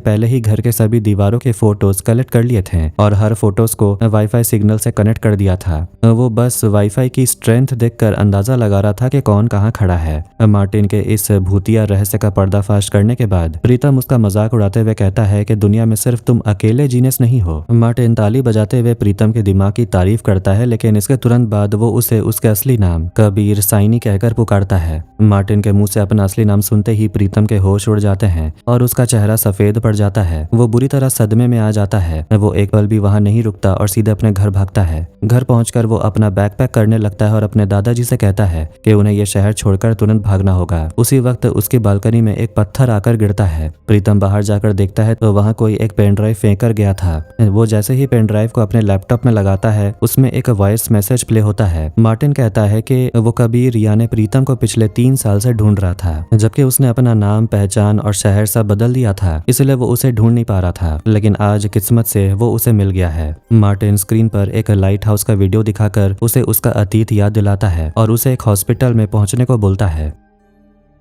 पहले ही घर के सभी दीवारों के फोटोज कलेक्ट कर लिए थे और हर फोटोज को वाईफाई सिग्नल से कनेक्ट कर दिया था। वो बस वाईफाई की स्ट्रेंथ देखकर अंदाजा लगा रहा था कि कौन कहाँ खड़ा है। मार्टिन के इस भूतिया रहस्य का पर्दाफाश करने के बाद प्रीतम उसका मजाक उड़ाते हुए कहता है कि दुनिया में सिर्फ तुम अकेले जीनियस नहीं हो। मार्टिन ताली बजाते हुए प्रीतम के दिमाग की तारीफ करता है, लेकिन इसके तुरंत बाद वो उसे उसके असली नाम कबीर साइनी कहकर पुकारता है। मार्टिन के मुंह से अपना असली नाम सुनते ही प्रीतम के होश उड़ जाते हैं और उसका चेहरा सफेद पड़ जाता है। वो बुरी तरह सदमे में आ जाता है। वो एक पल भी वहां नहीं रुकता और सीधे अपने घर भागता है। घर पहुंचकर वो अपना बैग पैक करने लगता है और अपने दादा दादाजी से कहता है कि उन्हें यह शहर छोड़कर तुरंत भागना होगा। उसी वक्त उसकी बालकनी में एक पत्थर आकर गिरता है। प्रीतम बाहर जाकर देखता है तो वहाँ कोई एक पेन ड्राइव फेंक कर गया था। वो जैसे ही पेन ड्राइव को अपने लैपटॉप में लगाता है, उसमें एक वॉइस मैसेज प्ले होता है। मार्टिन कहता है कि वो कबीर यानी प्रीतम को पिछले 3 साल से ढूंढ रहा था, जबकि उसने अपना नाम, पहचान और शहर सब बदल दिया था, इसलिए वो उसे ढूंढ नहीं पा रहा था। लेकिन आज किस्मत से वो उसे मिल गया है। मार्टिन स्क्रीन पर एक लाइट हाउस का वीडियो दिखाकर उसे उसका अतीत याद दिलाता है और उसे एक हॉस्पिटल में पहुंचने को बोलता है।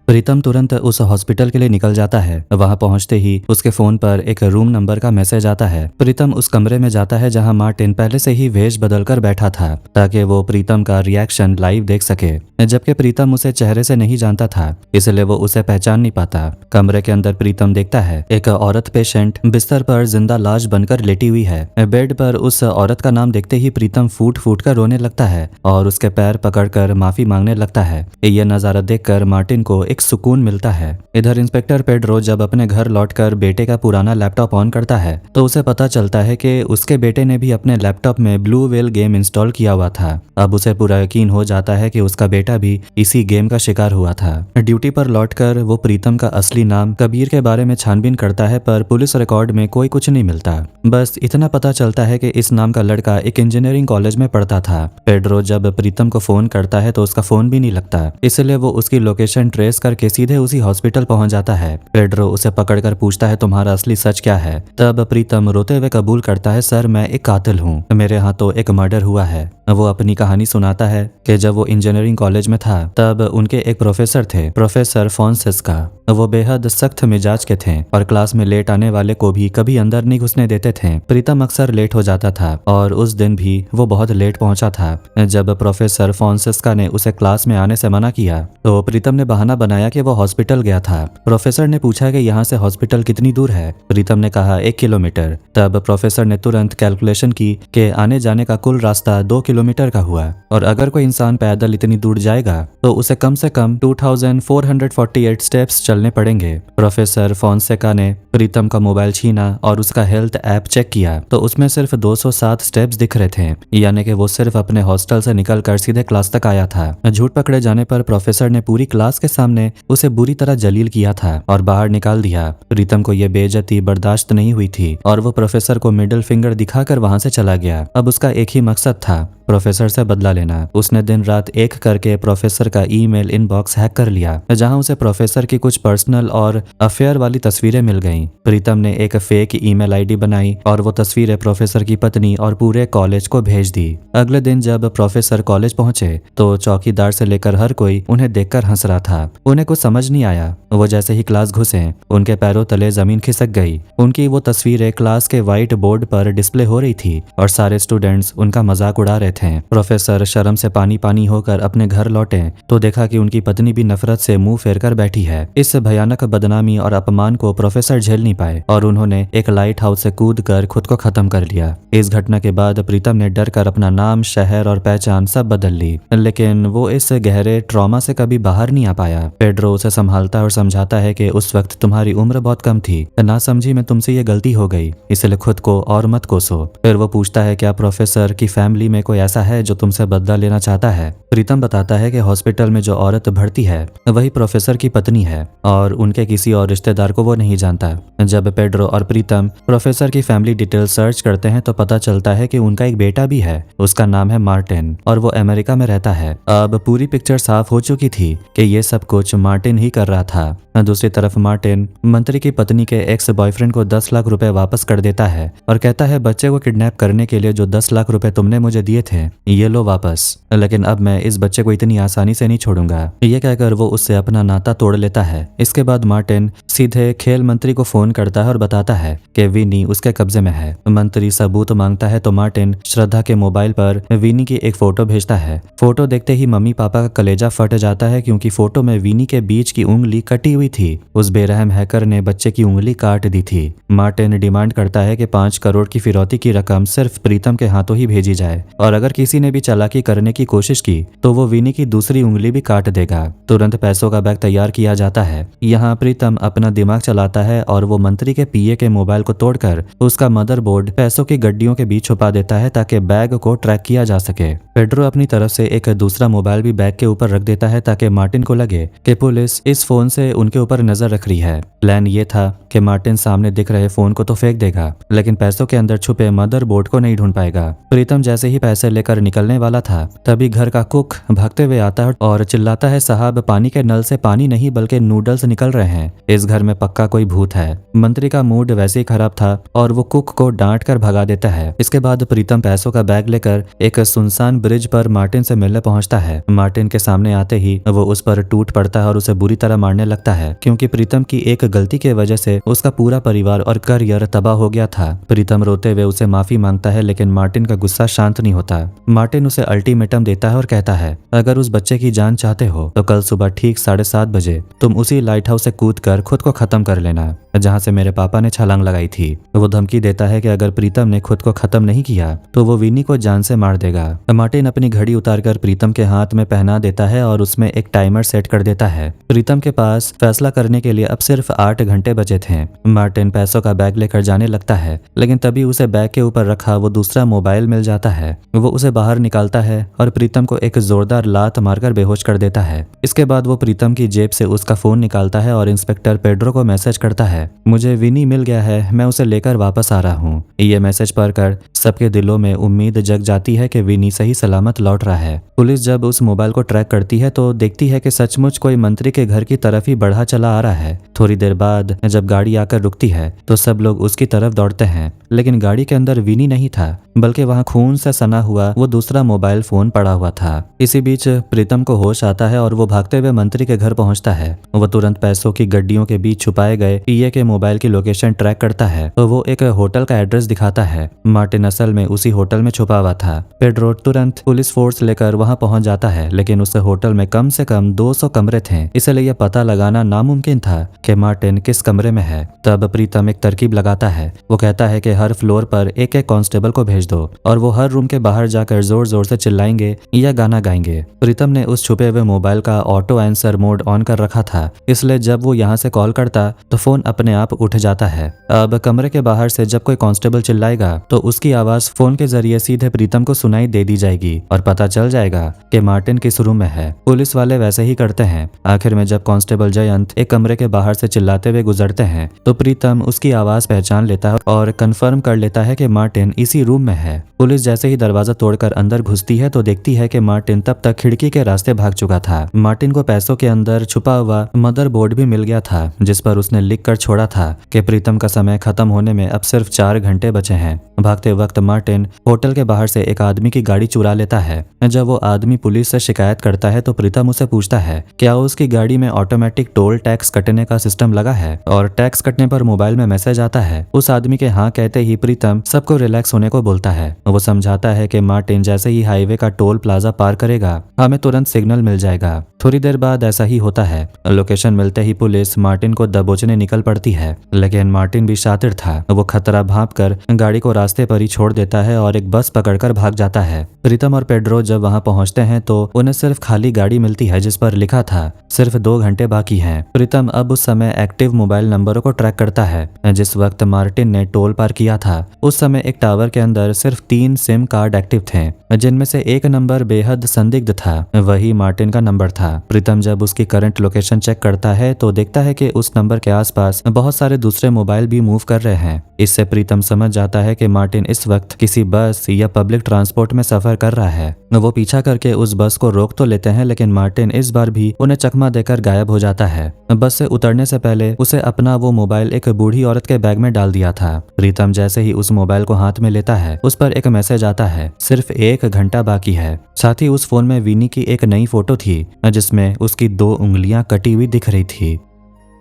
प्रीतम तुरंत उस हॉस्पिटल के लिए निकल जाता है। वहां पहुंचते ही उसके फोन पर एक रूम नंबर का मैसेज आता है। प्रीतम उस कमरे में जाता है जहां मार्टिन पहले से ही वेश बदलकर बैठा था, ताकि वो प्रीतम का रिएक्शन लाइव देख सके। जबकि प्रीतम उसे चेहरे से नहीं जानता था, इसलिए वो उसे पहचान नहीं पाता। कमरे के अंदर प्रीतम देखता है एक औरत पेशेंट बिस्तर पर जिंदा लाश बनकर लेटी हुई है। बेड पर उस औरत का नाम देखते ही प्रीतम फूट फूट कर रोने लगता है और उसके पैर पकड़कर माफी मांगने लगता है। यह नजारा देखकर मार्टिन को एक सुकून मिलता है। इधर इंस्पेक्टर पेड्रो जब अपने घर लौटकर बेटे का पुराना लैपटॉप ऑन करता है तो उसे पता चलता है कि उसके बेटे ने भी अपने लैपटॉप में ब्लू व्हेल गेम इंस्टॉल किया हुआ था। अब उसे पूरा यकीन हो जाता है कि उसका बेटा भी इसी गेम का शिकार हुआ था। ड्यूटी पर लौटकर वो प्रीतम का असली नाम कबीर के बारे में छानबीन करता है, पर पुलिस रिकॉर्ड में कोई कुछ नहीं मिलता। बस इतना पता चलता है कि इस नाम का लड़का एक इंजीनियरिंग कॉलेज में पढ़ता था। पेड्रो जब प्रीतम को फोन करता है तो उसका फोन भी नहीं लगता, इसलिए वो उसकी लोकेशन ट्रेस करके सीधे उसी हॉस्पिटल पहुंच जाता है। पेड्रो उसे पकड़कर पूछता है तुम्हारा असली सच क्या है। तब प्रीतम रोते हुए कबूल करता है, सर मैं एक कातिल हूँ, मेरे हाथों एक मर्डर हुआ है। वो अपनी कहानी सुनाता है कि जब वो इंजीनियरिंग कॉलेज में था तब उनके एक प्रोफेसर थे, प्रोफेसर फॉन्सेस्का। वो बेहद सख्त मिजाज के थे और क्लास में लेट आने वाले को भी कभी अंदर नहीं घुसने देते थे। प्रीतम अक्सर लेट हो जाता था और उस दिन भी वो बहुत लेट पहुंचा था। जब प्रोफेसर फॉन्सेस्का ने उसे क्लास में आने से मना किया तो प्रीतम ने बहाना बनाया कि वो हॉस्पिटल गया था। प्रोफेसर ने पूछा कि यहाँ से हॉस्पिटल कितनी दूर है। प्रीतम ने कहा 1 किलोमीटर। तब प्रोफेसर ने तुरंत कैलकुलेशन की कि आने जाने का कुल रास्ता 2 किलोमीटर का हुआ और अगर कोई इंसान पैदल इतनी दूर जाएगा तो उसे कम से कम 2448 स्टेप्स चलने पड़ेंगे। प्रोफेसर फॉन्सेका ने प्रीतम का मोबाइल छीना और उसका हेल्थ ऐप चेक किया तो उसमें सिर्फ 207 स्टेप्स दिख रहे थे, यानी कि वो सिर्फ अपने हॉस्टल से निकलकर सीधे क्लास तक आया था। झूठ पकड़े जाने पर प्रोफेसर ने पूरी क्लास के सामने उसे बुरी तरह जलील किया था और बाहर निकाल दिया। प्रीतम को यह बेइज्जती बर्दाश्त नहीं हुई थी और वो प्रोफेसर को मिडिल फिंगर दिखाकर वहां से चला गया। अब उसका एक ही मकसद था, प्रोफेसर से बदला लेना। उसने दिन रात एक करके प्रोफेसर का ईमेल इनबॉक्स हैक कर लिया, जहां उसे प्रोफेसर की कुछ पर्सनल और अफेयर वाली तस्वीरें मिल गईं। प्रीतम ने एक फेक ईमेल आईडी बनाई और वो तस्वीरें प्रोफेसर की पत्नी और पूरे कॉलेज को भेज दी। अगले दिन जब प्रोफेसर कॉलेज पहुंचे तो चौकीदार से लेकर हर कोई उन्हें देखकर हंस रहा था। उन्हें कुछ समझ नहीं आया। वो जैसे ही क्लास घुसे उनके पैरों तले जमीन खिसक गई। उनकी वो तस्वीरें क्लास के व्हाइट बोर्ड पर डिस्प्ले हो रही थी और सारे स्टूडेंट्स उनका मजाक उड़ा रहे थे। प्रोफेसर शर्म से पानी पानी होकर अपने घर लौटे तो देखा कि उनकी पत्नी भी नफरत से मुंह फेर कर बैठी है। इस भयानक बदनामी और अपमान को प्रोफेसर झेल नहीं पाए और उन्होंने एक लाइट हाउस से कूद कर खुद को खत्म कर लिया। इस घटना के बाद प्रीतम ने डर कर अपना नाम, शहर और पहचान सब बदल ली, लेकिन वो इस गहरे ट्रॉमा से कभी बाहर नहीं आ पाया। पेड्रो उसे संभालता और समझाता है कि उस वक्त तुम्हारी उम्र बहुत कम थी, ना समझी में तुमसे ये गलती हो गई, इसलिए खुद को और मत कोसो। फिर वो पूछता है क्या प्रोफेसर की फैमिली में कोई ऐसा है जो तुमसे बदला लेना चाहता है। प्रीतम बताता है कि हॉस्पिटल में जो औरत भर्ती है वही प्रोफेसर की पत्नी है और उनके किसी और रिश्तेदार को वो नहीं जानता। जब पेड्रो और प्रीतम प्रोफेसर की फैमिली डिटेल सर्च करते हैं तो पता चलता है कि उनका एक बेटा भी है। उसका नाम है मार्टिन और वो अमेरिका में रहता है। अब पूरी पिक्चर साफ हो चुकी थी कि ये सब कुछ मार्टिन ही कर रहा था। दूसरी तरफ मार्टिन मंत्री की पत्नी के एक्स बॉयफ्रेंड को 10 लाख रुपए वापस कर देता है और कहता है बच्चे को किडनैप करने के लिए जो 10 लाख रुपए तुमने मुझे दिए थे ये लो वापस, लेकिन अब मैं इस बच्चे को इतनी आसानी से नहीं छोड़ूंगा। ये कहकर वो उससे अपना नाता तोड़ लेता है। इसके बाद मार्टिन सीधे खेल मंत्री को फोन करता है और बताता है कि विनी उसके कब्जे में है। मंत्री सबूत मांगता है तो मार्टिन श्रद्धा के मोबाइल पर विनी की एक फोटो भेजता है। फोटो देखते ही मम्मी पापा का कलेजा फट जाता है क्योंकि फोटो में विनी के बीच की उंगली कटी हुई थी। उस बेरहम हैकर ने बच्चे की उंगली काट दी थी। मार्टिन डिमांड करता है कि 5 करोड़ की फिरौती की रकम सिर्फ प्रीतम के हाथों ही भेजी जाए और अगर किसी ने भी चालाकी करने की कोशिश की तो वो विनी की दूसरी उंगली भी काट देगा। तुरंत पैसों का बैग तैयार किया जाता है। यहाँ प्रीतम अपना दिमाग चलाता है और वो मंत्री के पीए के मोबाइल को तोड़कर उसका मदरबोर्ड पैसों की गड्डियों के बीच छुपा देता है ताकि बैग को ट्रैक किया जा सके। पेड्रो अपनी तरफ से एक दूसरा मोबाइल भी बैग के ऊपर रख देता है ताकि मार्टिन को लगे कि पुलिस इस फोन से उनके ऊपर नजर रख रही है। प्लान ये था कि मार्टिन सामने दिख रहे फोन को तो फेंक देगा, लेकिन पैसों के अंदर छुपे मदरबोर्ड को नहीं ढूंढ पाएगा। प्रीतम जैसे ही पैसे लेकर निकलने वाला था, तभी घर का कुक भागते हुए आता है और चिल्लाता है, साहब पानी के नल से पानी नहीं बल्कि नूडल्स निकल रहे हैं। इस घर में पक्का कोई भूत है। मंत्री का मूड वैसे ही खराब था और वो कुक को डांट कर भगा देता है। इसके बाद प्रीतम पैसों का बैग लेकर एक सुनसान ब्रिज पर मार्टिन से मिलने पहुंचता है। मार्टिन के सामने आते ही वो उस पर टूट पड़ता है और उसे बुरी तरह मारने लगता है, क्योंकि प्रीतम की एक गलती के वजह से उसका पूरा परिवार और करियर तबाह हो गया था। प्रीतम रोते हुए उसे माफी मांगता है, लेकिन मार्टिन का गुस्सा शांत नहीं होता। मार्टिन उसे अल्टीमेटम देता है और कहता है, अगर उस बच्चे की जान चाहते हो तो कल सुबह ठीक 7:30 बजे तुम उसी लाइट हाउस से कूद कर खुद को खत्म कर लेना जहां से मेरे पापा ने छलांग लगाई थी। वो धमकी देता है कि अगर प्रीतम ने खुद को खत्म नहीं किया तो वो विनी को जान से मार देगा। मार्टिन अपनी घड़ी उतारकर प्रीतम के हाथ में पहना देता है और उसमें एक टाइमर सेट कर देता है। प्रीतम के पास फैसला करने के लिए अब सिर्फ 8 घंटे बचे थे। मार्टिन पैसों का बैग लेकर जाने लगता है, लेकिन तभी उसे बैग के ऊपर रखा वो दूसरा मोबाइल मिल जाता है। वो उसे बाहर निकालता है और प्रीतम को एक जोरदार लात मारकर बेहोश कर देता है। इसके बाद वो प्रीतम की जेब से उसका फोन निकालता है और इंस्पेक्टर पेड्रो को मैसेज करता है, मुझे विनी मिल गया है, मैं उसे लेकर वापस आ रहा हूँ। ये मैसेज पढ़कर सबके दिलों में उम्मीद जग जाती है कि विनी सही सलामत लौट रहा है। पुलिस जब उस मोबाइल को ट्रैक करती है तो देखती है कि सचमुच कोई मंत्री के घर की तरफ ही बढ़ा चला आ रहा है। थोड़ी देर बाद जब गाड़ी आकर रुकती है तो सब लोग उसकी तरफ दौड़ते हैं, लेकिन गाड़ी के अंदर विनी नहीं था, बल्कि वहां खून से सना हुआ वो दूसरा मोबाइल फोन पड़ा हुआ था। इसी बीच प्रीतम को होश आता है और वो भागते हुए मंत्री के घर पहुंचता है। वो तुरंत पैसों की गड्डियों के बीच छुपाए गए पीए के मोबाइल की लोकेशन ट्रैक करता है तो वो एक होटल का एड्रेस दिखाता है। मार्टिन असल में उसी होटल में छुपा हुआ था। पेड्रो तुरंत पुलिस फोर्स लेकर वहां पहुंच जाता है, लेकिन उस होटल में कम से कम 200 कमरे थे, इसलिए यह पता लगाना नामुमकिन था कि मार्टिन किस कमरे में है। तब प्रीतम एक तरकीब लगाता है। वो कहता है कि हर फ्लोर पर एक एक कांस्टेबल को भेज दो और वो हर रूम के बाहर जाकर जोर जोर से चिल्लाएंगे या गाना गाएंगे। प्रीतम ने उस छुपे हुए मोबाइल का ऑटो आंसर मोड ऑन कर रखा था, इसलिए जब वो यहाँ से कॉल करता तो फोन अपने आप उठ जाता है। अब कमरे के बाहर से जब कोई कांस्टेबल चिल्लाएगा तो उसकी आवाज फोन के जरिए सीधे प्रीतम को सुनाई दे दी जाएगी और पता चल जाएगा कि मार्टिन किस रूम में है। पुलिस वाले वैसे ही करते हैं। आखिर में जब कांस्टेबल जयंत एक कमरे के बाहर से चिल्लाते हुए गुजरते हैं तो प्रीतम उसकी आवाज पहचान लेता है और कंफर्म कर लेता है कि मार्टिन इसी रूम में है। पुलिस जैसे ही दरवाजा तोड़कर अंदर घुसती है तो देखती है कि मार्टिन तब तक खिड़की के रास्ते भाग चुका था। मार्टिन को पैसों के अंदर छुपा हुआ मदरबोर्ड भी मिल गया था, जिस पर उसने लिख कर छोड़ा था कि प्रीतम का समय खत्म होने में अब सिर्फ 4 घंटे बचे हैं। भागते वक्त मार्टिन होटल के बाहर से एक आदमी की गाड़ी चुरा लेता है। जब वो आदमी पुलिस से शिकायत करता है तो प्रीतम उसे पूछता है क्या उसकी गाड़ी में ऑटोमेटिक टोल टैक्स कटने का सिस्टम लगा है और टैक्स कटने पर मोबाइल में मैसेज आता है। उस आदमी के हाँ कहते ही प्रीतम सबको रिलैक्स होने को बोलता है। वो समझाता है कि मार्टिन जैसे ही हाईवे का टोल प्लाजा पार करेगा हमें तुरंत सिग्नल मिल जाएगा। थोड़ी देर बाद ऐसा ही होता है। लोकेशन मिलते ही पुलिस मार्टिन को दबोचने निकल पड़ती है, लेकिन मार्टिन भी शातिर था। वो खतरा भांपकर गाड़ी को रास्ते पर ही छोड़ देता है और एक बस पकड़कर भाग जाता है। प्रीतम और पेड्रो जब वहां पहुंचते हैं तो उन्हें सिर्फ खाली गाड़ी मिलती है जिस पर लिखा था सिर्फ 2 घंटे बाकी हैं। प्रीतम अब उस समय एक्टिव मोबाइल नंबरों को ट्रैक करता है। जिस वक्त मार्टिन ने टोल पार किया था उस समय एक टावर के अंदर सिर्फ 3 सिम कार्ड एक्टिव थे, जिनमें से एक नंबर बेहद संदिग्ध था, वही मार्टिन का नंबर था। प्रीतम जब उसकी करंट लोकेशन चेक करता है तो देखता है कि उस नंबर के आसपास बहुत सारे दूसरे मोबाइल भी मूव कर रहे हैं। इससे प्रीतम समझ जाता है कि मार्टिन इस वक्त किसी बस या पब्लिक ट्रांसपोर्ट में सफर कर रहा है। वो पीछा करके उस बस को रोक तो लेते हैं, लेकिन मार्टिन इस बार भी उन्हें चकमा देकर गायब हो जाता है। बस से उतरने से पहले उसे अपना वो मोबाइल एक बूढ़ी औरत के बैग में डाल दिया था। प्रीतम जैसे ही उस मोबाइल को हाथ में लेता है उस पर एक मैसेज आता है सिर्फ 1 घंटा बाकी है। साथ ही उस फोन में विनी की एक नई फोटो थी जिसमें उसकी 2 उंगलियां कटी हुई दिख रही थी।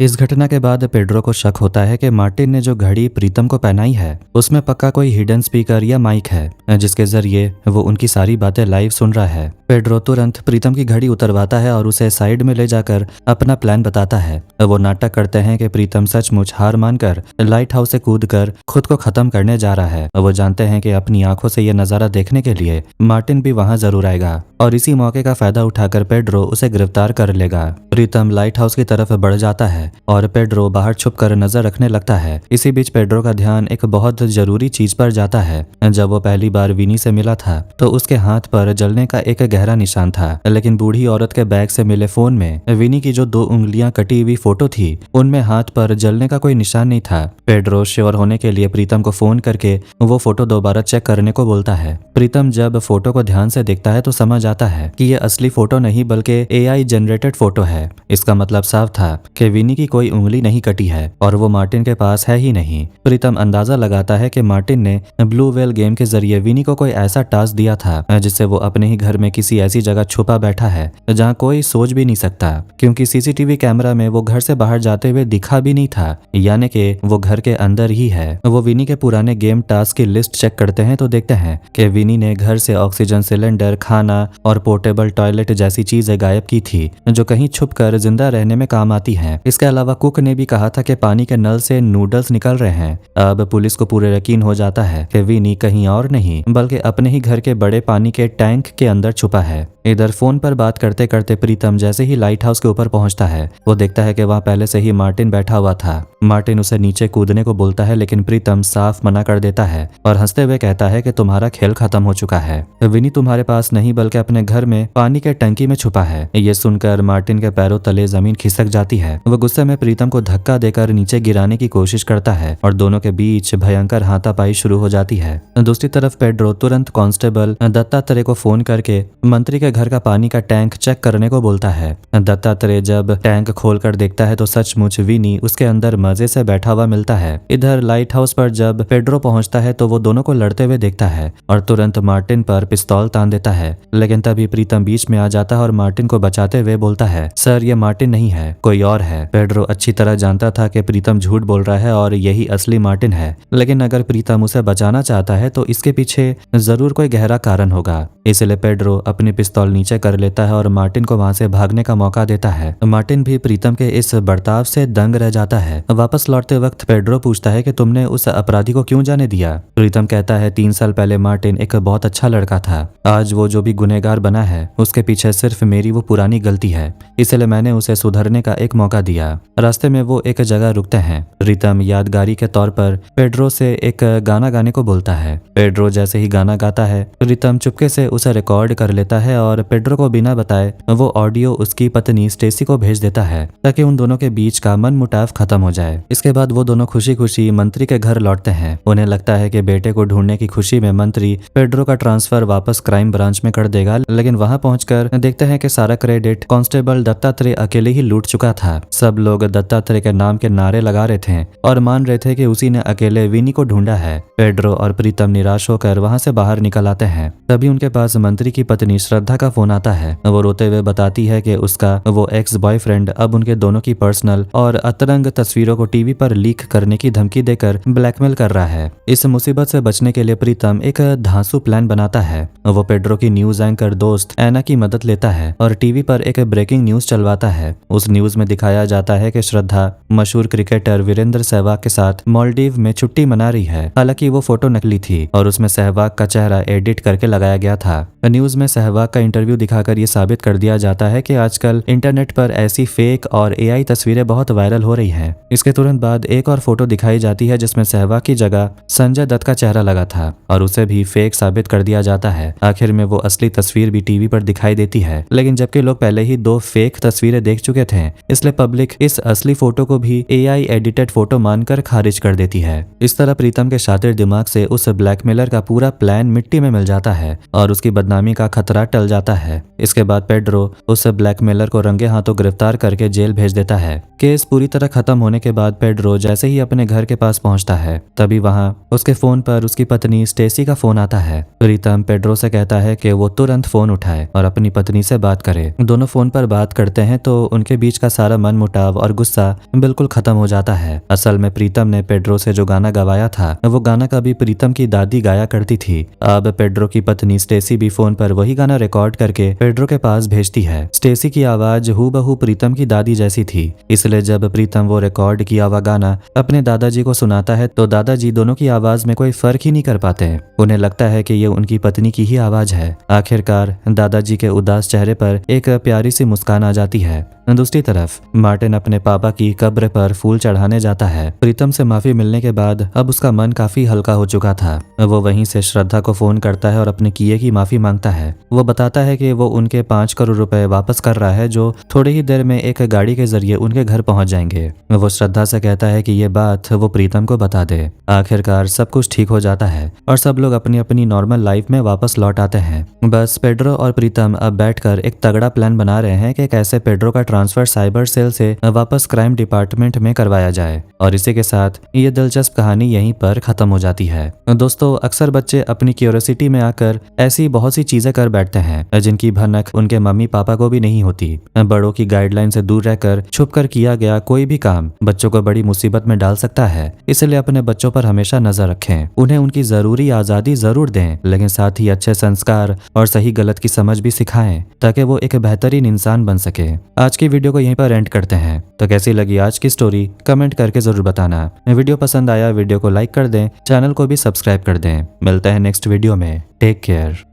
इस घटना के बाद पेड्रो को शक होता है कि मार्टिन ने जो घड़ी प्रीतम को पहनाई है उसमें पक्का कोई हिडन स्पीकर या माइक है जिसके जरिए वो उनकी सारी बातें लाइव सुन रहा है। पेड्रो तुरंत प्रीतम की घड़ी उतरवाता है और उसे साइड में ले जाकर अपना प्लान बताता है। वो नाटक करते हैं कि प्रीतम सचमुच हार मानकर लाइट हाउस से कूदकर खुद को खत्म करने जा रहा है। वो जानते हैं कि अपनी आंखों से यह नजारा देखने के लिए मार्टिन भी वहां जरूर आएगा और इसी मौके का फायदा उठाकर पेड्रो उसे गिरफ्तार कर लेगा। प्रीतम लाइट हाउस की तरफ बढ़ जाता है है और पेड्रो बाहर छुपकर नजर रखने लगता है। इसी बीच पेड्रो का ध्यान एक बहुत जरूरी चीज पर जाता है। जब वो पहली बार विनी से मिला था तो उसके हाथ पर जलने का एक गहरा निशान था, लेकिन बूढ़ी औरत के बैग से मिले फोन में विनी की जो 2 उंगलियां कटी हुई फोटो थी उनमें हाथ पर जलने का कोई निशान नहीं था। पेड्रो श्योर होने के लिए प्रीतम को फोन करके वो फोटो दोबारा चेक करने को बोलता है। प्रीतम जब फोटो को ध्यान से देखता है तो समझ आता है कि ये असली फोटो नहीं बल्कि एआई जनरेटेड फोटो है। इसका मतलब साफ था कि विनी की कोई उंगली नहीं कटी है और वो मार्टिन के पास है ही नहीं। प्रीतम अंदाजा लगाता है कि मार्टिन ने ब्लू वेल गेम के जरिए विनी को कोई ऐसा टास्क दिया था जिससे वो अपने ही घर में किसी ऐसी जगह छुपा बैठा है जहाँ कोई सोच भी नहीं सकता, क्योंकि सीसीटीवी कैमरा में वो घर से बाहर जाते हुए दिखा भी नहीं था, यानी कि वो घर के अंदर ही है। वो विनी के पुराने गेम टास्क की लिस्ट चेक करते हैं तो देखते हैं कि विनी ने घर से ऑक्सीजन सिलेंडर, खाना और पोर्टेबल टॉयलेट जैसी चीजें गायब की थी जो कहीं छुपकर जिंदा रहने में काम आती हैं। इसके अलावा कुक ने भी कहा था कि पानी के नल से नूडल्स निकल रहे हैं। अब पुलिस को पूरे यकीन हो जाता है कि विनी कहीं और नहीं बल्कि अपने ही घर के बड़े पानी के टैंक के अंदर छुपा है। इधर फोन पर बात करते करते प्रीतम जैसे ही लाइट हाउस के ऊपर पहुंचता है वो देखता है कि वहां पहले से ही मार्टिन बैठा हुआ था। मार्टिन उसे नीचे कूदने को बोलता है लेकिन प्रीतम साफ मना कर देता है और हंसते हुए कहता है कि तुम्हारा खेल खत्म हो चुका है। विनी तुम्हारे पास नहीं बल्कि अपने घर में पानी के टंकी में छुपा है। ये सुनकर मार्टिन के पैरों तले जमीन खिसक जाती है। वो गुस्से में प्रीतम को धक्का देकर नीचे गिराने की कोशिश करता है और दोनों के बीच भयंकर हाथापाई शुरू हो जाती है। दूसरी तरफ पेड्रो तुरंत कांस्टेबल दत्तात्रेय को फोन करके मंत्री के घर का पानी का टैंक चेक करने को बोलता है। दत्तात्रेय जब टैंक खोलकर देखता है तो सचमुच विनी उसके अंदर मजे से बैठा हुआ मिलता है। इधर लाइट हाउस पर जब पेड्रो पहुंचता है तो वो दोनों को लड़ते हुए देखता है और तुरंत मार्टिन पर पिस्तौल तान देता है, लेकिन तभी प्रीतम बीच में आ जाता है और मार्टिन को बचाते हुए बोलता है, सर ये मार्टिन नहीं है, कोई और है। पेड्रो अच्छी तरह जानता था कि प्रीतम झूठ बोल रहा है और यही असली मार्टिन है, लेकिन अगर प्रीतम उसे बचाना चाहता है तो इसके पीछे जरूर कोई गहरा कारण होगा। इसलिए पेड्रो अपनी पिस्तौल नीचे कर लेता है और मार्टिन को वहां से भागने का मौका देता है। मार्टिन भी प्रीतम के इस बर्ताव से दंग रह जाता है। वापस लौटते वक्त पेड्रो पूछता है कि तुमने उस अपराधी को क्यों जाने दिया। प्रीतम कहता है 3 साल पहले मार्टिन एक बहुत अच्छा लड़का था, आज वो जो भी गुनहगार बना है उसके पीछे सिर्फ मेरी वो पुरानी गलती है, इसलिए मैंने उसे सुधरने का एक मौका दिया। रास्ते में वो एक जगह रुकते हैं। प्रीतम यादगारी के तौर पर पेड्रो से एक गाना गाने को बोलता है। पेड्रो जैसे ही गाना गाता है प्रीतम चुपके से उसे रिकॉर्ड कर लेता है और पेड्रो को बिना बताए वो ऑडियो उसकी पत्नी स्टेसी को भेज देता है ताकि उन दोनों के बीच का मनमुटाव खत्म हो जाए। इसके बाद वो दोनों खुशी खुशी मंत्री के घर लौटते हैं। उन्हें लगता है कि बेटे को ढूंढने की खुशी में मंत्री पेड्रो का ट्रांसफर वापस क्राइम ब्रांच में कर देगा, लेकिन वहां पहुंचकर देखते हैं कि सारा क्रेडिट कांस्टेबल दत्तात्रेय अकेले ही लूट चुका था। सब लोग दत्तात्रेय के नाम के नारे लगा रहे थे और मान रहे थे कि उसी ने अकेले विनी को ढूंढा है। पेड्रो और प्रीतम निराश होकर वहां से बाहर निकल आते हैं। तभी उनके पास मंत्री की पत्नी श्रद्धा का फोन आता है। वो रोते हुए बताती है कि उसका वो एक्स बॉयफ्रेंड अब उनके दोनों की पर्सनल और अतरंग तस्वीरों को टीवी पर लीक करने की धमकी देकर ब्लैकमेल कर रहा है। इस मुसीबत से बचने के लिए प्रीतम एक धांसू प्लान बनाता है। वो पेड्रो की न्यूज एंकर दोस्त एना की मदद लेता है और टीवी पर एक ब्रेकिंग न्यूज चलवाता है। उस न्यूज में दिखाया जाता है कि श्रद्धा मशहूर क्रिकेटर वीरेंद्र सहवाग के साथ मालदीव में छुट्टी मना रही है। हालांकि वो फोटो नकली थी और उसमें सहवाग का चेहरा एडिट करके लगाया गया था। न्यूज में सहवाग का इंटरव्यू दिखाकर ये साबित कर दिया जाता है कि आजकल इंटरनेट पर ऐसी फेक और एआई तस्वीरें बहुत वायरल हो रही हैं। इसके तुरंत बाद एक और फोटो दिखाई जाती है जिसमें सहवाग की जगह संजय दत्त का चेहरा लगा था और उसे भी फेक साबित कर दिया जाता है। आखिर में वो असली तस्वीर भी टीवी पर दिखाई देती है, लेकिन जबकि लोग पहले ही 2 फेक तस्वीरें देख चुके थे, इसलिए पब्लिक इस असली फोटो को भी एआई एडिटेड फोटो मानकर खारिज कर देती है। इस तरह प्रीतम के शातिर दिमाग से उस ब्लैकमेलर का पूरा प्लान मिट्टी में मिल जाता है और उसकी बदनामी का खतरा टल जाता है। इसके बाद पेड्रो उस ब्लैकमेलर को रंगे हाथों गिरफ्तार करके जेल भेज देता है। केस पूरी तरह खत्म होने के बाद पेड्रो जैसे ही अपने घर के पास पहुंचता है तभी वहां उसके फोन पर उसकी पत्नी स्टेसी का फोन आता है। प्रीतम पेड्रो से कहता है कि वो तुरंत फोन उठाए और अपनी पत्नी से बात करे। दोनों फोन पर बात करते हैं तो उनके बीच का सारा मनमुटाव और गुस्सा बिल्कुल खत्म हो जाता है। असल में प्रीतम ने पेड्रो से जो गाना गवाया था वो गाना कभी प्रीतम की दादी गाया करती थी। अब पेड्रो की पत्नी स्टेसी भी फोन पर वही गाना रिकॉर्ड रिकॉर्ड करके पेड्रो के पास भेजती है। स्टेसी की आवाज हूबहू प्रीतम की दादी जैसी थी, इसलिए जब प्रीतम वो रिकॉर्ड किया हुआ गाना अपने दादाजी को सुनाता है तो दादाजी दोनों की आवाज में कोई फर्क ही नहीं कर पाते। उन्हें लगता है कि ये उनकी पत्नी की ही आवाज है। आखिरकार दादाजी के उदास चेहरे पर एक प्यारी सी मुस्कान आ जाती है। दूसरी तरफ मार्टिन अपने पापा की कब्र पर फूल चढ़ाने जाता है। प्रीतम से माफी मिलने के बाद अब उसका मन काफी हल्का हो चुका था। वो वहीं से श्रद्धा को फोन करता है और अपने किए की माफी मांगता है। वो बताता है कि वो उनके 5 करोड़ रुपए वापस कर रहा है, जो थोड़ी ही देर में एक गाड़ी के जरिए उनके घर पहुंच जाएंगे। वो श्रद्धा से कहता है कि ये बात वो प्रीतम को बता दे। आखिरकार सब कुछ ठीक हो जाता है और सब लोग अपनी अपनी नॉर्मल लाइफ में वापस लौट आते हैं। बस पेड्रो और प्रीतम अब बैठकर एक तगड़ा प्लान बना रहे हैं कि कैसे पेड्रो का ट्रांसफर साइबर सेल से वापस क्राइम डिपार्टमेंट में करवाया जाए। और इसी के साथ ये दिलचस्प कहानी यहीं पर खत्म हो जाती है। दोस्तों, अक्सर बच्चे अपनी क्यूरियोसिटी में आकर ऐसी बहुत सी चीजें कर बैठते हैं जिनकी भनक उनके मम्मी पापा को भी नहीं होती। बड़ों की गाइडलाइन से दूर रहकर छुप कर किया गया कोई भी काम बच्चों को बड़ी मुसीबत में डाल सकता है। इसलिए अपने बच्चों पर हमेशा नजर रखें, उन्हें उनकी जरूरी आजादी जरूर दें, लेकिन साथ ही अच्छे संस्कार और सही गलत की समझ भी सिखाएं ताकि वो एक बेहतरीन इंसान बन सके। आज की वीडियो को यहीं पर एंड करते हैं। तो कैसी लगी आज की स्टोरी कमेंट करके जरूर बताना। वीडियो पसंद आया वीडियो को लाइक कर दें, चैनल को भी सब्सक्राइब कर दें। मिलते हैं नेक्स्ट वीडियो में। Take care.